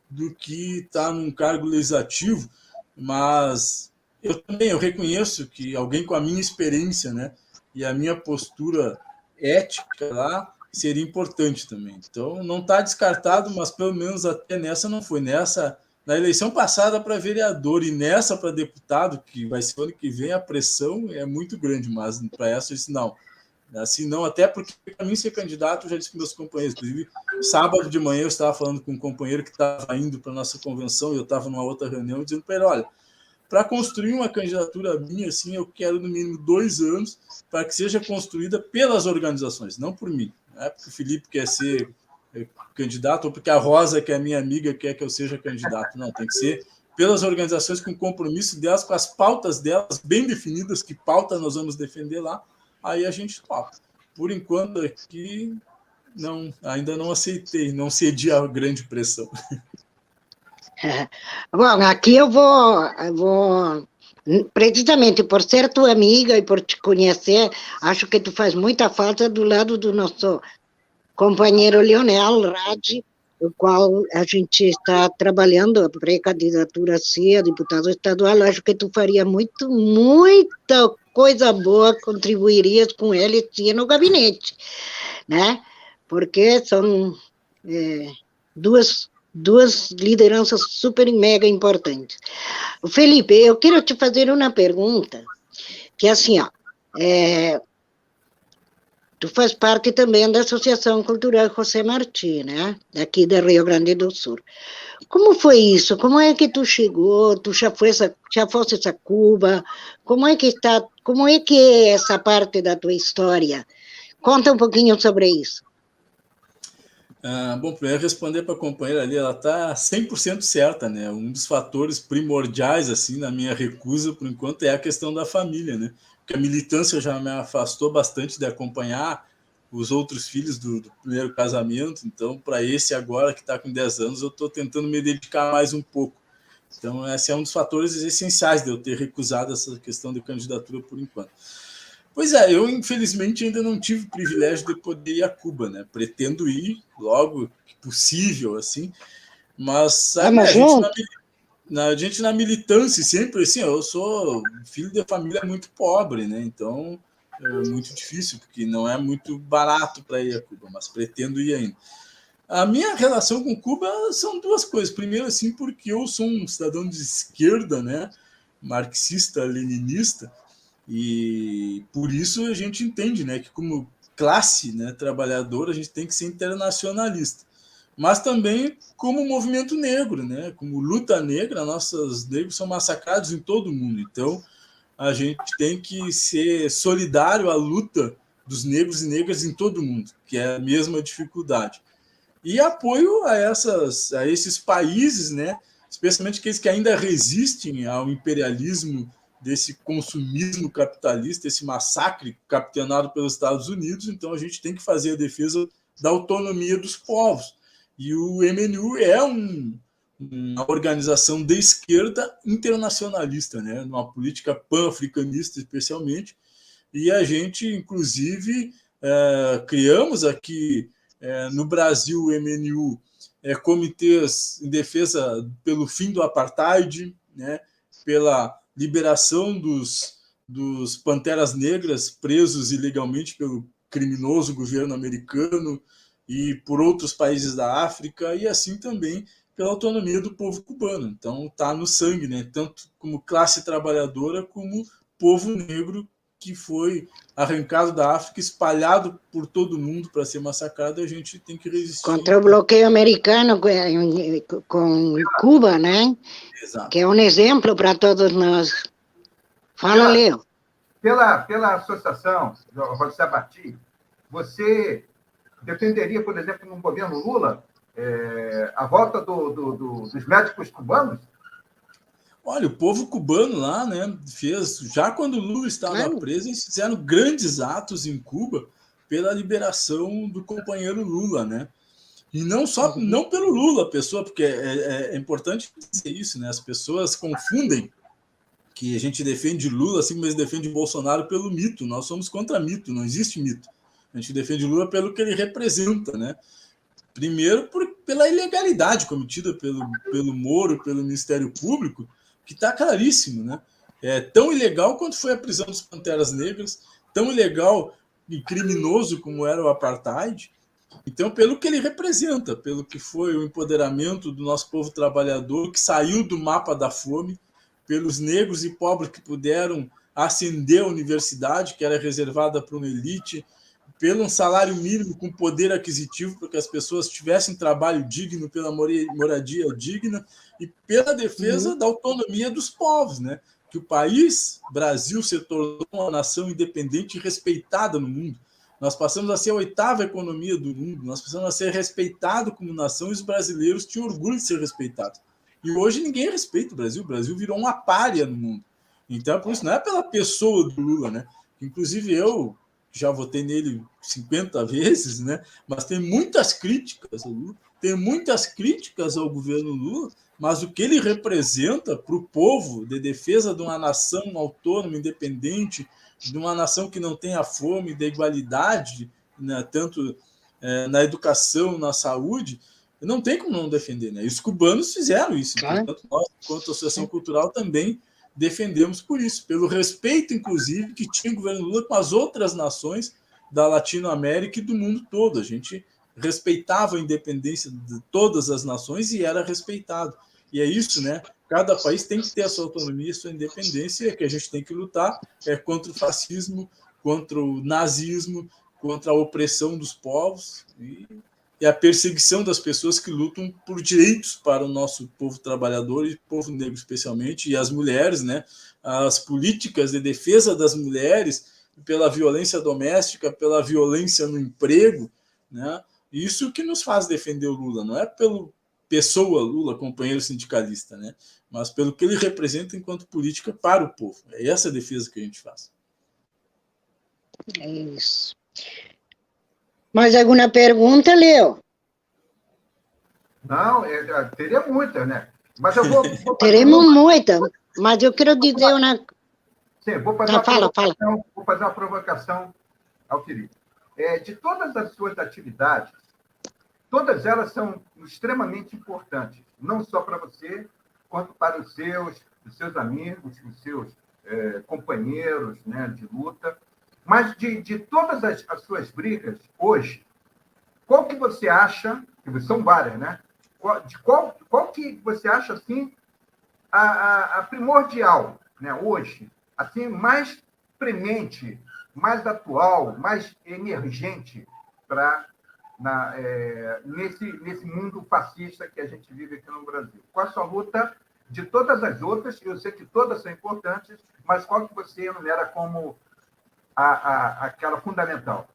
do que estar num cargo legislativo, mas eu reconheço que alguém com a minha experiência, né, e a minha postura ética lá seria importante também. Então não está descartado, mas pelo menos até nessa não foi. Na eleição passada para vereador e nessa para deputado, que vai ser o ano que vem, a pressão é muito grande, mas para essa eu disse não. Assim, não, até porque para mim ser candidato, eu já disse com meus companheiros. Inclusive, sábado de manhã eu estava falando com um companheiro que estava indo para a nossa convenção e eu estava numa outra reunião, dizendo para ele, olha, para construir uma candidatura minha, assim, eu quero no mínimo 2 anos para que seja construída pelas organizações, não por mim. Não é porque o Felipe quer ser candidato ou porque a Rosa, que é minha amiga, quer que eu seja candidato. Não, tem que ser pelas organizações com compromisso delas, com as pautas delas bem definidas, que pauta nós vamos defender lá, aí a gente topa. Por enquanto aqui, ainda não aceitei, não cedi à grande pressão. Bom, aqui eu vou, precisamente por ser tua amiga e por te conhecer, acho que tu faz muita falta do lado do nosso companheiro Leonel Radi, o qual a gente está trabalhando a pré-candidatura a deputado estadual. Acho que tu faria muita coisa boa, contribuirias com ele sim, no gabinete, né? Porque são duas lideranças super mega importantes. Felipe, eu quero te fazer uma pergunta, que é assim, tu faz parte também da Associação Cultural José Martí, né? Aqui de Rio Grande do Sul. Como foi isso? Como é que tu chegou? Tu já foste a Cuba? Como é que é essa parte da tua história? Conta um pouquinho sobre isso. Bom, primeiro responder para a companheira ali, ela está 100% certa, né? Um dos fatores primordiais, assim, na minha recusa, por enquanto, é a questão da família, né? Porque a militância já me afastou bastante de acompanhar os outros filhos do primeiro casamento, então, para esse agora, que está com 10 anos, eu estou tentando me dedicar mais um pouco. Então, esse é um dos fatores essenciais de eu ter recusado essa questão de candidatura por enquanto. Pois é, eu infelizmente ainda não tive o privilégio de poder ir a Cuba, né? Pretendo ir logo que possível, assim, mas sabe, a gente na militância sempre, assim, eu sou filho de família muito pobre, né? Então é muito difícil, porque não é muito barato para ir a Cuba, mas pretendo ir ainda. A minha relação com Cuba são 2 coisas. Primeiro, assim, porque eu sou um cidadão de esquerda, né? Marxista, leninista, e por isso a gente entende, né, que como classe, né, trabalhadora, a gente tem que ser internacionalista. Mas também como movimento negro, né, como luta negra, nossos negros são massacrados em todo o mundo. Então, a gente tem que ser solidário à luta dos negros e negras em todo o mundo, que é a mesma dificuldade. e apoio a esses países, né, especialmente aqueles que ainda resistem ao imperialismo desse consumismo capitalista, esse massacre capitaneado pelos Estados Unidos. Então, a gente tem que fazer a defesa da autonomia dos povos. E o MNU é uma organização de esquerda internacionalista, né, uma política pan-africanista, especialmente. E a gente, inclusive, criamos aqui no Brasil o MNU, comitês em defesa pelo fim do apartheid, né, pela liberação dos panteras negras presos ilegalmente pelo criminoso governo americano e por outros países da África, e assim também pela autonomia do povo cubano. Então está no sangue, né, tanto como classe trabalhadora como povo negro que foi arrancado da África, espalhado por todo mundo para ser massacrado. A gente tem que resistir. Contra o bloqueio americano com Cuba, né? Exato. Que é um exemplo para todos nós. Fala, Leo. Pela associação, José Martí, você defenderia, por exemplo, no governo Lula, a volta dos médicos cubanos? Olha, o povo cubano lá, né, fez, já quando o Lula estava preso, eles fizeram grandes atos em Cuba pela liberação do companheiro Lula, né? E não só, não pelo Lula, pessoa, porque é importante dizer isso, né? As pessoas confundem que a gente defende Lula assim como eles defendem Bolsonaro pelo mito. Nós somos contra mito, não existe mito. A gente defende Lula pelo que ele representa, né? Primeiro, pela ilegalidade cometida pelo Moro, pelo Ministério Público, que está claríssimo, né? É tão ilegal quanto foi a prisão dos Panteras Negras, tão ilegal e criminoso como era o apartheid. Então, pelo que ele representa, pelo que foi o empoderamento do nosso povo trabalhador, que saiu do mapa da fome, pelos negros e pobres que puderam ascender à universidade, que era reservada para uma elite, pelo um salário mínimo com poder aquisitivo, para que as pessoas tivessem trabalho digno, pela moradia digna, e pela defesa da autonomia dos povos, né? Que o país, Brasil, se tornou uma nação independente e respeitada no mundo. Nós passamos a ser a 8ª economia do mundo, nós passamos a ser respeitados como nação, e os brasileiros tinham orgulho de ser respeitados. E hoje ninguém respeita o Brasil virou uma pária no mundo. Então, por isso, não é pela pessoa do Lula, né? Inclusive, eu já votei nele 50 vezes, né? Mas tem muitas críticas ao Lula, tem muitas críticas ao governo Lula, mas o que ele representa para o povo de defesa de uma nação autônoma, independente, de uma nação que não tenha fome, da igualdade, né, tanto na educação, na saúde, não tem como não defender, né? E os cubanos fizeram isso, portanto, nós, enquanto Associação Cultural, também defendemos por isso, pelo respeito, inclusive, que tinha o governo Lula com as outras nações da Latinoamérica e do mundo todo. A gente respeitava a independência de todas as nações e era respeitado. E é isso, né? Cada país tem que ter a sua autonomia, a sua independência, e é que a gente tem que lutar contra o fascismo, contra o nazismo, contra a opressão dos povos e a perseguição das pessoas que lutam por direitos para o nosso povo trabalhador e povo negro especialmente, e as mulheres, né? As políticas de defesa das mulheres pela violência doméstica, pela violência no emprego, né? Isso que nos faz defender o Lula, não é pelo pessoa Lula, companheiro sindicalista, né? Mas pelo que ele representa enquanto política para o povo. É essa a defesa que a gente faz. É isso. Mais alguma pergunta, Leo? Não, teria muitas, né? Mas eu vou teremos muitas, mas eu quero dizer uma... Sim, vou fazer Vou fazer uma provocação ao querido. De todas as suas atividades, todas elas são extremamente importantes, não só para você, quanto para os seus amigos, os seus companheiros, né, de luta. Mas de todas as suas brigas hoje, qual que você acha, que são várias, né? Qual que você acha assim a primordial, né, hoje, assim, mais premente, mais atual, mais emergente nesse mundo fascista que a gente vive aqui no Brasil? Qual a sua luta de todas as outras? Eu sei que todas são importantes, mas qual que você enumera como aquela fundamental?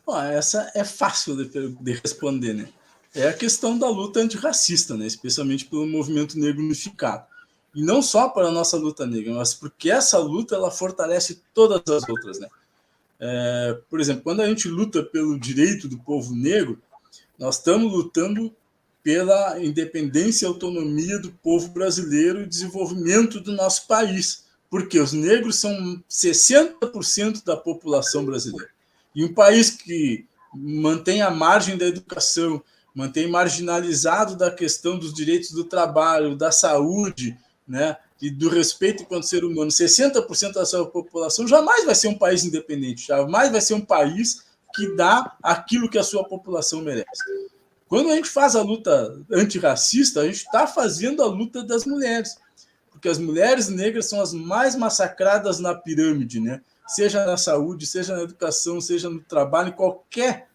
Bom, essa é fácil de responder, né? É a questão da luta antirracista, né? Especialmente pelo movimento negro unificado. E não só para a nossa luta negra, mas porque essa luta ela fortalece todas as outras, né? Por exemplo, quando a gente luta pelo direito do povo negro, nós estamos lutando pela independência e autonomia do povo brasileiro e desenvolvimento do nosso país, porque os negros são 60% da população brasileira. E um país que mantém a margem da educação, mantém marginalizado da questão dos direitos do trabalho, da saúde, né, e do respeito enquanto ser humano, 60% da sua população, jamais vai ser um país independente, jamais vai ser um país que dá aquilo que a sua população merece. Quando a gente faz a luta antirracista, a gente está fazendo a luta das mulheres, porque as mulheres negras são as mais massacradas na pirâmide, né? Seja na saúde, seja na educação, seja no trabalho,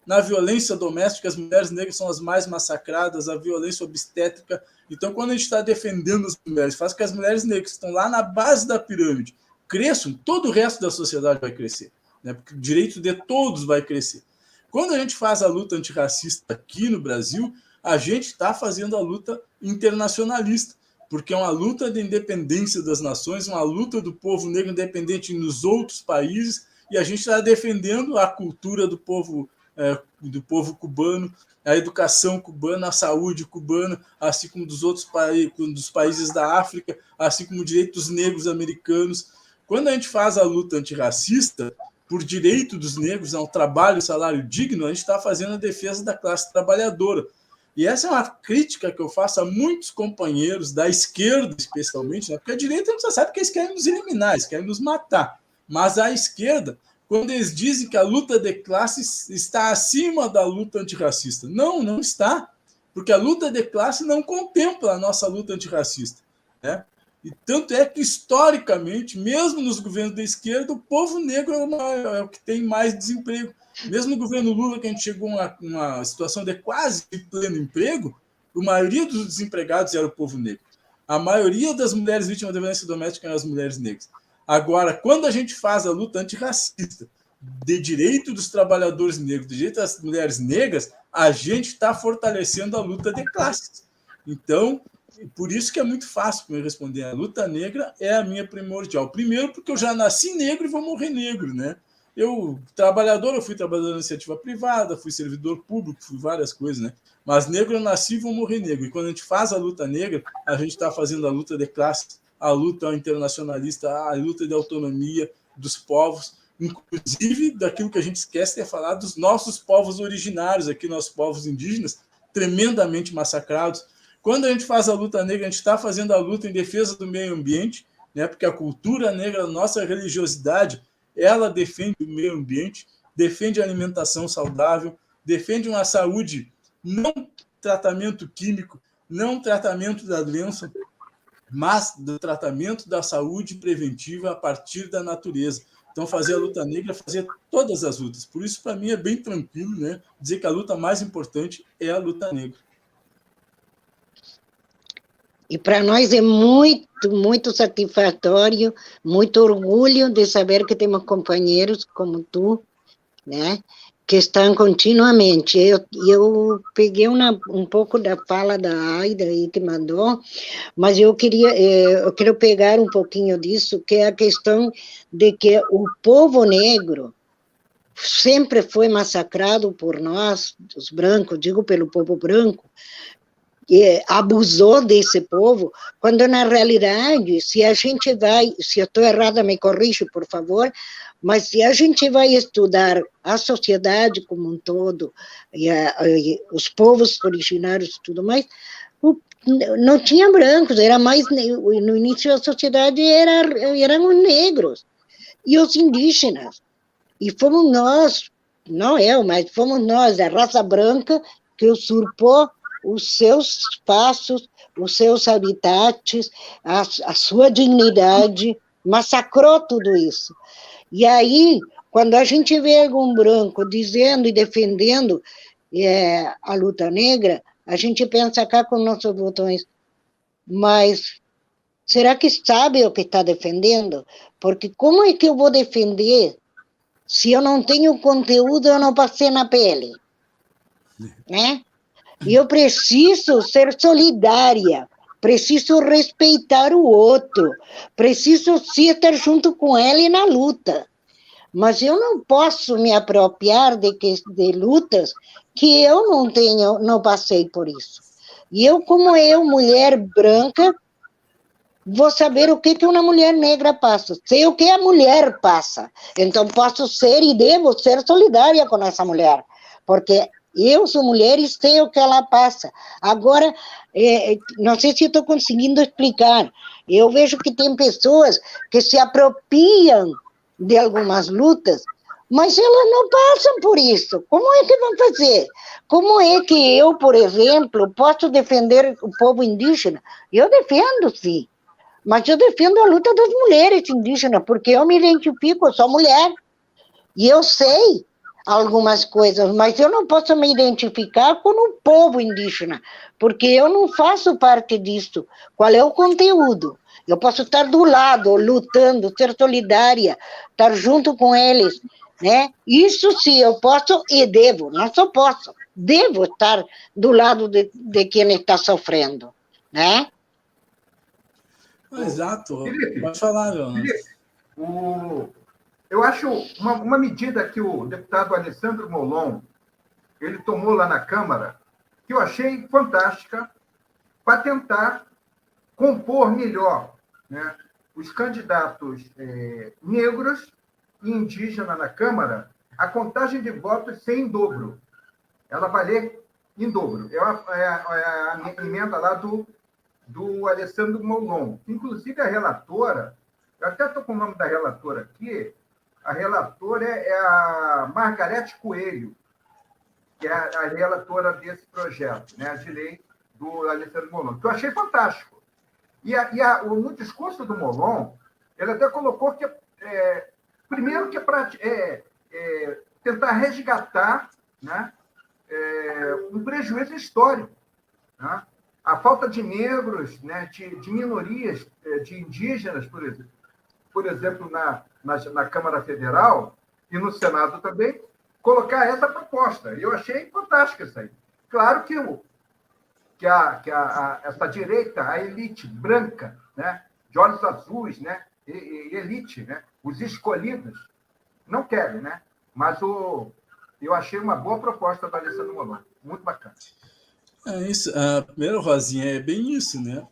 na violência doméstica, as mulheres negras são as mais massacradas, a violência obstétrica. Então, quando a gente está defendendo as mulheres, faz com que as mulheres negras que estão lá na base da pirâmide cresçam, todo o resto da sociedade vai crescer, né? Porque o direito de todos vai crescer. Quando a gente faz a luta antirracista aqui no Brasil, a gente está fazendo a luta internacionalista, porque é uma luta de independência das nações, uma luta do povo negro independente nos outros países, e a gente está defendendo a cultura do povo cubano, a educação cubana, a saúde cubana, assim como dos outros dos países da África, assim como direitos negros americanos. Quando a gente faz a luta antirracista, por direito dos negros a um trabalho, salário digno, a gente está fazendo a defesa da classe trabalhadora. E essa é uma crítica que eu faço a muitos companheiros da esquerda, especialmente, né? Porque a direita a gente já sabe que eles querem nos eliminar, eles querem nos matar. Mas a esquerda, quando eles dizem que a luta de classes está acima da luta antirracista. Não, não está. Porque a luta de classe não contempla a nossa luta antirracista, né? E tanto é que, historicamente, mesmo nos governos da esquerda, o povo negro é o que tem mais desemprego. Mesmo no governo Lula, que a gente chegou a uma situação de quase pleno emprego, a maioria dos desempregados era o povo negro. A maioria das mulheres vítimas de violência doméstica eram as mulheres negras. Agora, quando a gente faz a luta antirracista, de direito dos trabalhadores negros, de direito das mulheres negras, a gente está fortalecendo a luta de classes. Então, por isso que é muito fácil para eu responder. A luta negra é a minha primordial. Primeiro, porque eu já nasci negro e vou morrer negro, né? Eu fui trabalhador na iniciativa privada, fui servidor público, fui várias coisas, né? Mas negro eu nasci e vou morrer negro. E quando a gente faz a luta negra, a gente está fazendo a luta de classe, a luta internacionalista, a luta de autonomia dos povos, inclusive daquilo que a gente esquece de falar dos nossos povos originários, aqui nossos povos indígenas, tremendamente massacrados. Quando a gente faz a luta negra, a gente está fazendo a luta em defesa do meio ambiente, né? Porque a cultura negra, a nossa religiosidade, ela defende o meio ambiente, defende a alimentação saudável, defende uma saúde, não tratamento químico, não tratamento da doença, mas do tratamento da saúde preventiva a partir da natureza. Então, fazer a luta negra é fazer todas as lutas. Por isso, para mim, é bem tranquilo, né, dizer que a luta mais importante é a luta negra. E para nós é muito, muito satisfatório, muito orgulho de saber que temos companheiros como tu, né, que estão continuamente. Eu peguei um pouco da fala da Aida aí que mandou, mas eu quero pegar um pouquinho disso, que é a questão de que o povo negro sempre foi massacrado por nós, os brancos, digo pelo povo branco, abusou desse povo, quando na realidade, se a gente vai, se eu estou errada, me corrija, por favor, mas se a gente vai estudar a sociedade como um todo, e os povos originários e tudo mais, não tinha brancos, era mais, no início da sociedade eram os negros, e os indígenas, e fomos nós, não eu, mas fomos nós, a raça branca, que usurpou os seus espaços, os seus habitats, a sua dignidade, massacrou tudo isso. E aí, quando a gente vê algum branco dizendo e defendendo a luta negra, a gente pensa cá com nossos botões, mas será que sabe o que está defendendo? Porque como é que eu vou defender Se eu não tenho conteúdo, eu não passei na pele, né? E eu preciso ser solidária, preciso respeitar o outro, preciso sim estar junto com ele na luta. Mas eu não posso me apropriar de lutas que eu não tenho, não passei por isso. E eu, como eu, mulher branca, vou saber o que uma mulher negra passa. Sei o que a mulher passa. Então, posso ser e devo ser solidária com essa mulher. Porque eu sou mulher e sei o que ela passa. Agora, não sei se estou conseguindo explicar. Eu vejo que tem pessoas que se apropriam de algumas lutas, mas elas não passam por isso. Como é que vão fazer? Como é que eu, por exemplo, posso defender o povo indígena? Eu defendo, sim. Mas eu defendo a luta das mulheres indígenas, porque eu me identifico, eu sou mulher. E eu sei algumas coisas, mas eu não posso me identificar com o povo indígena, porque eu não faço parte disso. Qual é o conteúdo? Eu posso estar do lado, lutando, ser solidária, estar junto com eles, né? Isso sim, eu posso e devo, não só posso, devo estar do lado de quem está sofrendo, né? Exato. Felipe, Pode falar, Leonardo. Felipe, eu acho uma medida que o deputado Alessandro Molon ele tomou lá na Câmara, que eu achei fantástica, para tentar compor melhor, né, os candidatos negros e indígenas na Câmara, a contagem de votos ser em dobro. Ela valer em dobro. É a emenda lá do Alessandro Molon. Inclusive, a relatora, eu até estou com o nome da relatora aqui, a relatora é a Margarete Coelho, que é a relatora desse projeto, né, de lei do Alessandro Molon, que eu achei fantástico. No discurso do Molon, ele até colocou que, primeiro, que é para tentar resgatar, né, um prejuízo histórico, né? A falta de negros, né, de minorias, de indígenas, por exemplo, na Câmara Federal e no Senado também, colocar essa proposta. Eu achei fantástica isso aí. Claro que essa direita, a elite branca, né, de olhos azuis, né, e elite, né, os escolhidos, não querem, né? Mas eu achei uma boa proposta da Alessandro Molon. Muito bacana. É isso. Primeiro, Rosinha, é bem isso, né?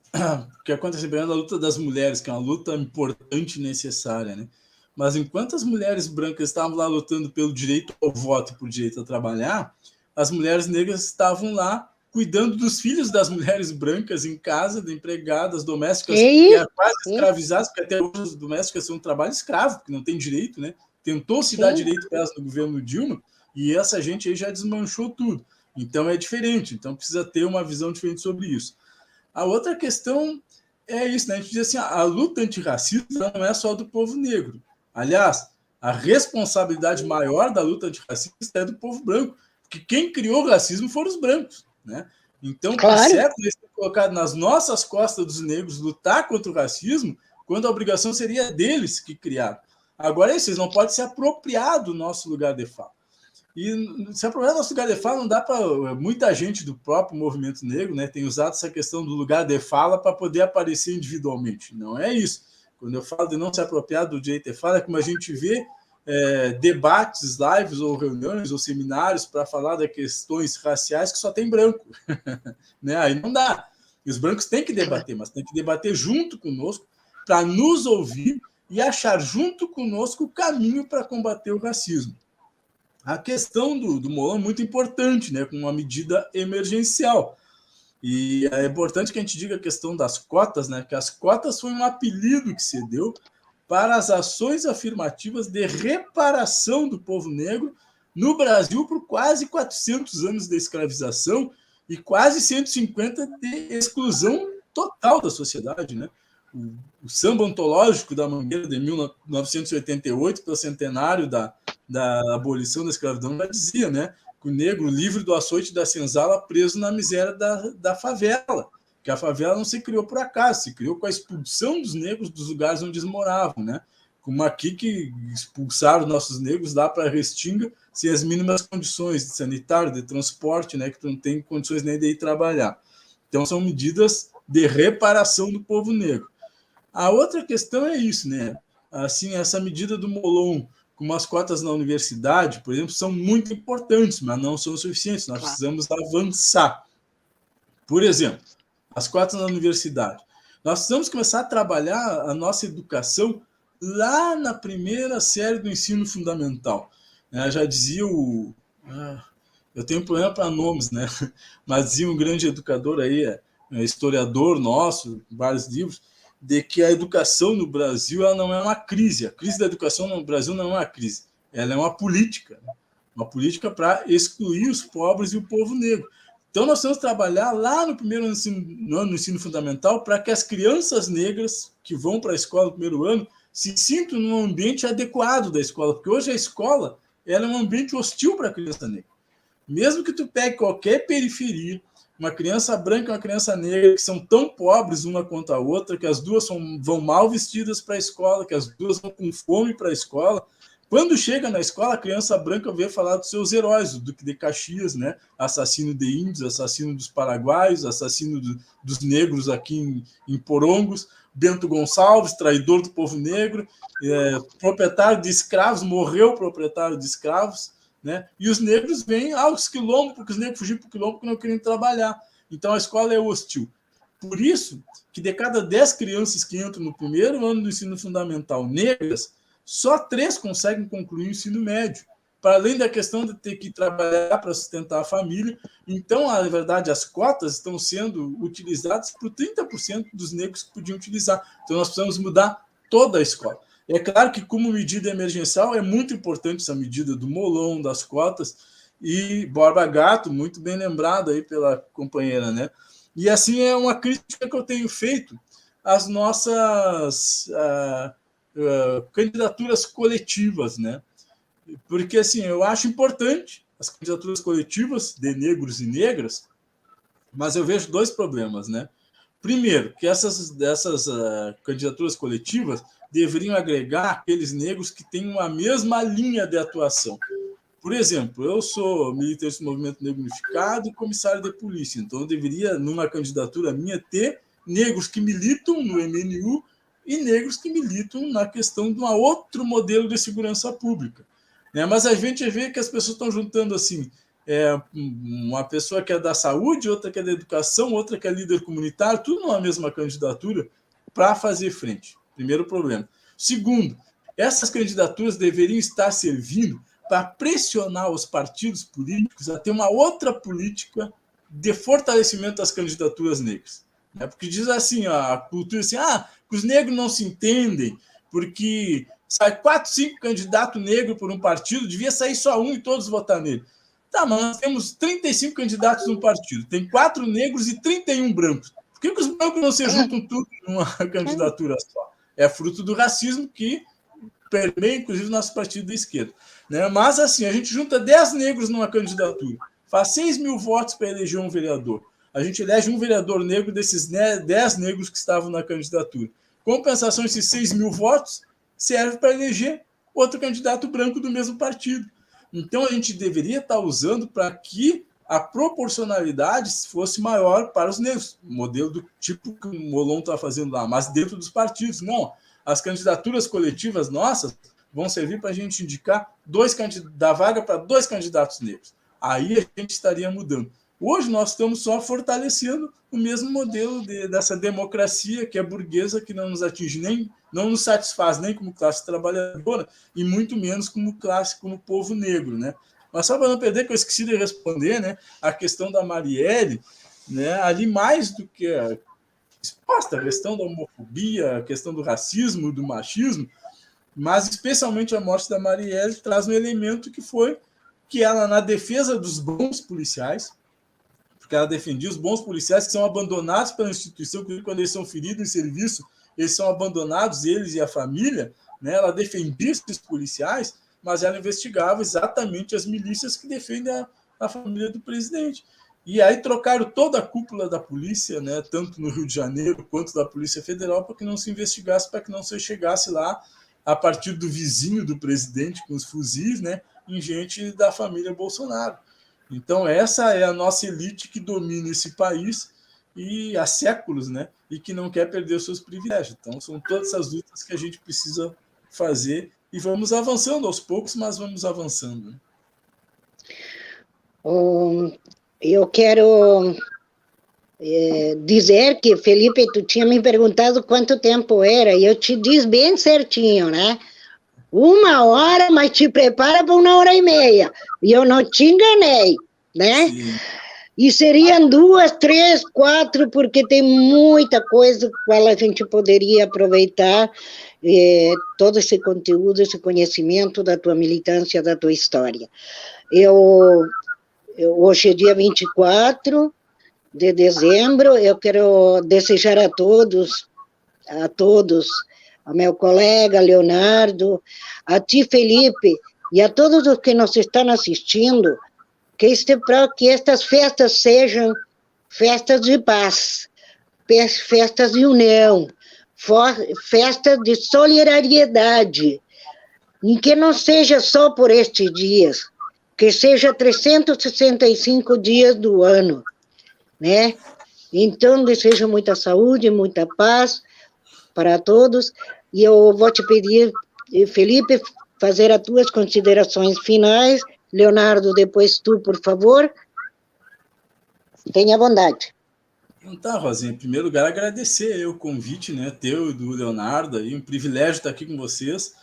O que acontece bem na luta das mulheres, que é uma luta importante e necessária, né? Mas enquanto as mulheres brancas estavam lá lutando pelo direito ao voto e por direito a trabalhar, as mulheres negras estavam lá cuidando dos filhos das mulheres brancas em casa, de empregadas domésticas, que eram quase escravizadas, porque até hoje as domésticas são um trabalho escravo, porque não tem direito, né? Tentou se dar direito para elas no governo Dilma, e essa gente aí já desmanchou tudo. Então é diferente, então precisa ter uma visão diferente sobre isso. A outra questão é isso, né? A gente diz assim, a luta antirracista não é só do povo negro. Aliás, a responsabilidade maior da luta antirracista é do povo branco, porque quem criou o racismo foram os brancos, né? Então, claro, é certo isso ter colocado nas nossas costas dos negros lutar contra o racismo, quando a obrigação seria deles que criaram. Agora, vocês não podem se apropriar do nosso lugar de fala. E se apropriar do nosso lugar de fala, não dá para... Muita gente do próprio movimento negro, né, tem usado essa questão do lugar de fala para poder aparecer individualmente. Não é isso. Quando eu falo de não se apropriar do direito de fala, é como a gente vê debates, lives ou reuniões ou seminários para falar de questões raciais que só tem branco. Né? Aí não dá. E os brancos têm que debater, mas têm que debater junto conosco para nos ouvir e achar junto conosco o caminho para combater o racismo. A questão do Molon é muito importante, né, com uma medida emergencial. E é importante que a gente diga a questão das cotas, né, que as cotas foi um apelido que se deu para as ações afirmativas de reparação do povo negro no Brasil por quase 400 anos de escravização e quase 150 de exclusão total da sociedade, né? O samba ontológico da Mangueira de 1988, pelo centenário da abolição da escravidão, já dizia, né, que o negro livre do açoite da senzala preso na miséria da favela, que a favela não se criou por acaso, se criou com a expulsão dos negros dos lugares onde eles moravam, né, como aqui que expulsaram nossos negros lá para a Restinga sem as mínimas condições de sanitário, de transporte, né, que tu não tem condições nem de ir trabalhar. Então, são medidas de reparação do povo negro. A outra questão é isso, né? Assim, essa medida do Molon, como as cotas na universidade, por exemplo, são muito importantes, mas não são suficientes. Nós precisamos avançar. Por exemplo, as cotas na universidade. Nós precisamos começar a trabalhar a nossa educação lá na primeira série do ensino fundamental. Já dizia o... Eu tenho um problema para nomes, né? Mas dizia um grande educador aí, historiador nosso, vários livros, de que a educação no Brasil ela não é uma crise. A crise da educação no Brasil não é uma crise. Ela é uma política para excluir os pobres e o povo negro. Então, nós temos que trabalhar lá no primeiro ano do ensino fundamental para que as crianças negras que vão para a escola no primeiro ano se sintam num ambiente adequado da escola, porque hoje a escola ela é um ambiente hostil para a criança negra. Mesmo que tu pegue qualquer periferia, uma criança branca e uma criança negra que são tão pobres uma quanto a outra, que as duas vão mal vestidas para a escola, que as duas vão com fome para a escola. Quando chega na escola, a criança branca vê falar dos seus heróis, o Duque de Caxias, né? Assassino de índios, assassino dos paraguaios, assassino dos negros aqui em Porongos, Bento Gonçalves, traidor do povo negro, proprietário de escravos, morreu proprietário de escravos, né? E os negros vêm aos quilombos, porque os negros fugiram para o quilombo porque não queriam trabalhar. Então, a escola é hostil. Por isso que de cada 10 crianças que entram no primeiro ano do ensino fundamental negras, só 3 conseguem concluir o ensino médio, para além da questão de ter que trabalhar para sustentar a família. Então, na verdade, as cotas estão sendo utilizadas por 30% dos negros que podiam utilizar. Então, nós precisamos mudar toda a escola. É claro que, como medida emergencial, é muito importante essa medida do Molon, das cotas, e Borba Gato, muito bem lembrado aí pela companheira, né? E, assim, é uma crítica que eu tenho feito às nossas candidaturas coletivas, né? Porque, assim, eu acho importante as candidaturas coletivas de negros e negras, mas eu vejo 2 problemas, né? Primeiro, que essas candidaturas coletivas deveriam agregar aqueles negros que têm uma mesma linha de atuação. Por exemplo, eu sou militante do Movimento Negro Unificado e comissário de polícia, então eu deveria, numa candidatura minha, ter negros que militam no MNU e negros que militam na questão de um outro modelo de segurança pública. Mas a gente vê que as pessoas estão juntando assim, uma pessoa que é da saúde, outra que é da educação, outra que é líder comunitário, tudo numa mesma candidatura para fazer frente. Primeiro problema. Segundo, essas candidaturas deveriam estar servindo para pressionar os partidos políticos a ter uma outra política de fortalecimento das candidaturas negras. Porque diz assim, a cultura assim, que os negros não se entendem, porque sai 4, 5 candidatos negros por um partido, devia sair só um e todos votar nele. Tá, mas nós temos 35 candidatos no partido, tem 4 negros e 31 brancos. Por que os brancos não se juntam tudo numa candidatura só? É fruto do racismo que permeia, inclusive, nosso partido da esquerda. Mas, assim, a gente junta 10 negros numa candidatura, faz 6 mil votos para eleger um vereador. A gente elege um vereador negro desses 10 negros que estavam na candidatura. Compensação, esses 6 mil votos serve para eleger outro candidato branco do mesmo partido. Então, a gente deveria estar usando para que a proporcionalidade fosse maior para os negros, modelo do tipo que o Molon está fazendo lá, mas dentro dos partidos. Não, as candidaturas coletivas nossas vão servir para a gente indicar dar vaga para 2 candidatos negros. Aí a gente estaria mudando. Hoje nós estamos só fortalecendo o mesmo modelo dessa democracia que é burguesa, que não nos atinge nem, não nos satisfaz nem como classe trabalhadora e muito menos como classe, como povo negro, né? Mas só para não perder, que eu esqueci de responder, né, a questão da Marielle, né, ali mais do que exposta a questão da homofobia, a questão do racismo, do machismo, mas especialmente a morte da Marielle traz um elemento que foi que ela, na defesa dos bons policiais, porque ela defendia os bons policiais que são abandonados pela instituição, quando eles são feridos em serviço, eles são abandonados, eles e a família, né? Ela defendia esses policiais, mas ela investigava exatamente as milícias que defendem a família do presidente. E aí trocaram toda a cúpula da polícia, né, tanto no Rio de Janeiro quanto da Polícia Federal, para que não se investigasse, para que não se chegasse lá a partir do vizinho do presidente com os fuzis, né, em gente da família Bolsonaro. Então, essa é a nossa elite que domina esse país e há séculos, né, e que não quer perder os seus privilégios. Então, são todas essas lutas que a gente precisa fazer e vamos avançando aos poucos, mas vamos avançando. Eu quero dizer que, Felipe, tu tinha me perguntado quanto tempo era, e eu te disse bem certinho, né? 1 hora, mas te prepara para 1h30. E eu não te enganei, né? Sim. E seriam 2, 3, 4, porque tem muita coisa com a gente poderia aproveitar todo esse conteúdo, esse conhecimento da tua militância, da tua história. Hoje é dia 24 de dezembro, eu quero desejar a todos, ao meu colega Leonardo, a ti, Felipe, e a todos os que nos estão assistindo, que estas festas sejam festas de paz, festas de união, festas de solidariedade, e que não seja só por estes dias, que seja 365 dias do ano, né? Então, desejo muita saúde, muita paz para todos, e eu vou te pedir, Felipe, fazer as tuas considerações finais. Leonardo, depois tu, por favor. Tenha bondade. Então tá, Rosinha, em primeiro lugar, agradecer o convite, né, teu e do Leonardo, aí, um privilégio estar aqui com vocês.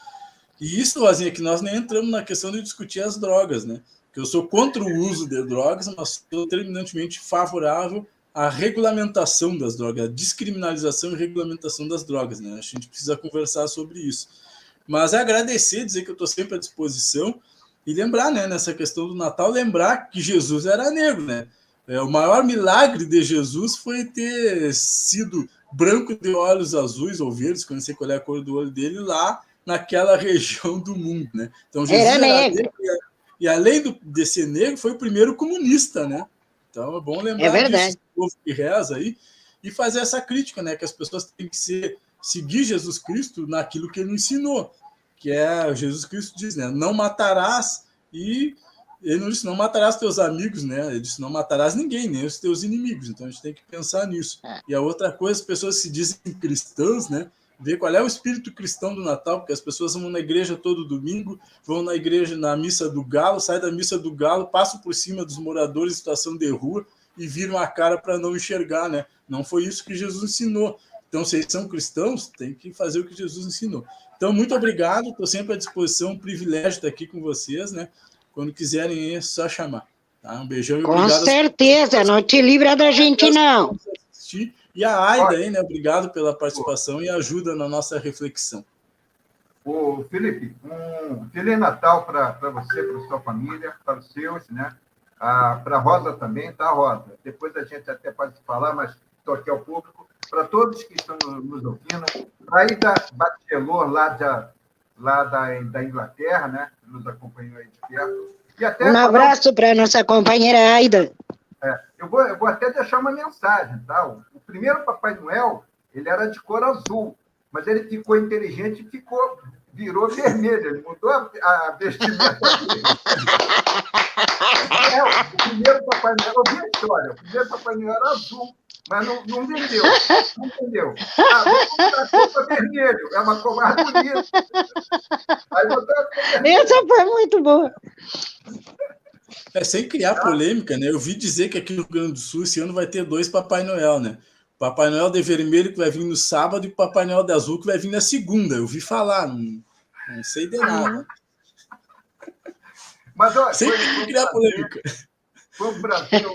E isso, Rosinha, que nós nem entramos na questão de discutir as drogas, né? Que eu sou contra o uso de drogas, mas sou terminantemente favorável à regulamentação das drogas, à descriminalização e regulamentação das drogas, né? A gente precisa conversar sobre isso. Mas agradecer, dizer que eu estou sempre à disposição e lembrar, né, nessa questão do Natal, lembrar que Jesus era negro, né? O maior milagre de Jesus foi ter sido branco de olhos azuis ou verdes, quando você colher a cor do olho dele, lá naquela região do mundo, né? Então, Jesus era negro. E além de ser negro, foi o primeiro comunista, né? Então, é bom lembrar disso, o povo que reza aí, e fazer essa crítica, né? Que as pessoas têm que seguir Jesus Cristo naquilo que ele ensinou, que é, Jesus Cristo diz, né? Não matarás, e ele não disse, não matarás teus amigos, né? Ele disse, não matarás ninguém, nem os teus inimigos. Então, a gente tem que pensar nisso. E a outra coisa, as pessoas se dizem cristãs, né? Ver qual é o espírito cristão do Natal, porque as pessoas vão na igreja todo domingo, vão na igreja, na missa do Galo, saem da missa do Galo, passam por cima dos moradores em situação de rua e viram a cara para não enxergar, né? Não foi isso que Jesus ensinou. Então, se eles são cristãos, tem que fazer o que Jesus ensinou. Então, muito obrigado, estou sempre à disposição, um privilégio estar aqui com vocês, né? Quando quiserem, é só chamar. Tá? Um beijão e obrigado. Com certeza, não te livra da gente, não. E a Aida aí, né? Obrigado pela participação e ajuda na nossa reflexão. Ô, Felipe, um Feliz Natal para você, para sua família, para os seus, né? Para a Rosa também, tá, Rosa? Depois a gente até pode falar, mas estou aqui ao público. Para todos que estão nos ouvindo, a Aida Bachelor, lá da Inglaterra, né? Que nos acompanhou aí de perto. E até um abraço para a nossa companheira Aida. Eu vou até deixar uma mensagem, tá? O primeiro Papai Noel, ele era de cor azul, mas ele ficou inteligente e virou vermelho, ele mudou a vestimenta dele. O primeiro Papai Noel, eu vi a história, o primeiro Papai Noel era azul, mas não entendeu. Não entendeu. Vou comprar a roupa vermelho, é uma cor mais bonita. Essa foi muito boa. Sem criar polêmica, né? Eu vi dizer que aqui no Rio Grande do Sul esse ano vai ter 2 Papai Noel, né? Papai Noel de vermelho que vai vir no sábado e o Papai Noel de azul que vai vir na segunda. Eu vi falar, não sei de nada. Mas, olha, sem criar polêmica. Foi um prazer.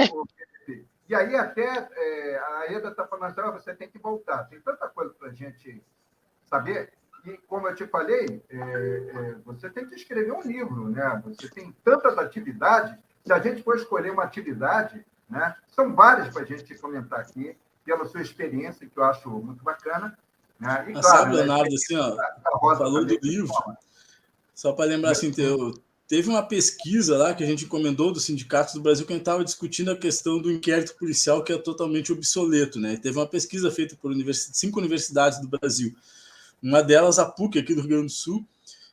E aí até a Aida está falando assim, você tem que voltar. Tem tanta coisa para a gente saber. E, como eu te falei, você tem que escrever um livro, né? Você tem tantas atividades. Se a gente for escolher uma atividade, né? São várias para a gente comentar aqui, pela sua experiência, que eu acho muito bacana. Né? E, claro, sabe, Leonardo, assim, falou do livro. Só para lembrar, assim, teve uma pesquisa lá que a gente encomendou do Sindicato do Brasil que a gente estava discutindo a questão do inquérito policial, que é totalmente obsoleto, né? Teve uma pesquisa feita por 5 universidades do Brasil. Uma delas, a PUC, aqui do Rio Grande do Sul,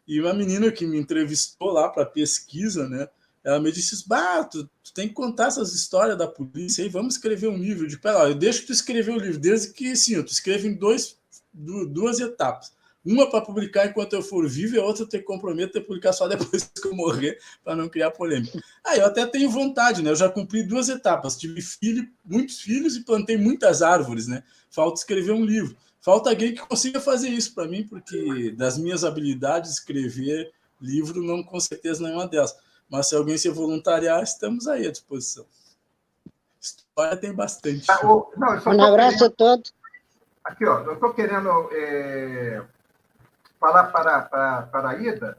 e uma menina que me entrevistou lá para pesquisa, né? Ela me disse, tu tem que contar essas histórias da polícia aí, vamos escrever um livro. Eu digo, pera lá, eu deixo tu escrever o livro, desde que, sim, tu escreve em duas etapas. Uma para publicar enquanto eu for vivo e a outra eu te comprometo a publicar só depois que eu morrer, para não criar polêmica. Eu até tenho vontade, né? Eu já cumpri 2 etapas. Tive muitos filhos e plantei muitas árvores, né? Falta escrever um livro. Falta alguém que consiga fazer isso para mim, porque das minhas habilidades, escrever livro, não, com certeza, não é uma delas. Mas se alguém se voluntariar, estamos aí à disposição. História tem bastante. Um abraço a todos. Aqui, ó, eu estou querendo falar para a Ida,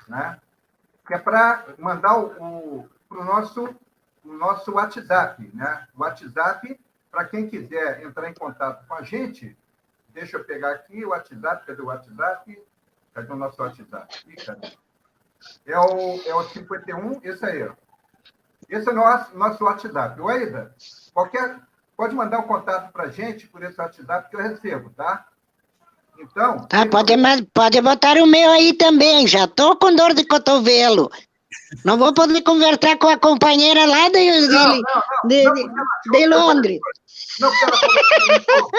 né, que é para mandar para o nosso WhatsApp. Né? O WhatsApp, para quem quiser entrar em contato com a gente, deixa eu pegar aqui o WhatsApp. Cadê o WhatsApp? Cadê o nosso WhatsApp? É o 51, esse aí. Ó. Esse é o nosso WhatsApp. Ô, Ida, pode mandar o contato para a gente por esse WhatsApp que eu recebo, tá? Então... Tá, pode botar o meu aí também, já estou com dor de cotovelo. Não vou poder conversar com a companheira lá de Londres. Não, porque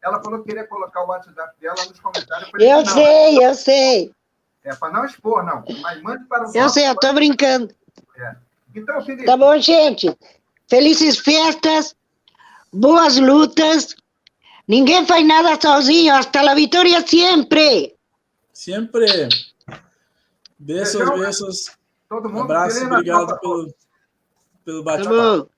ela falou que queria colocar o WhatsApp dela nos comentários. Eu sei. É para não expor, não. Mas mande para o... Eu sei, eu estou brincando. Então, Felipe... Tá bom, gente. Felizes festas, boas lutas. Ninguém faz nada sozinho. Hasta la vitória sempre. Sempre. Beijos. Todo mundo. Abraço, obrigado pelo bate-papo.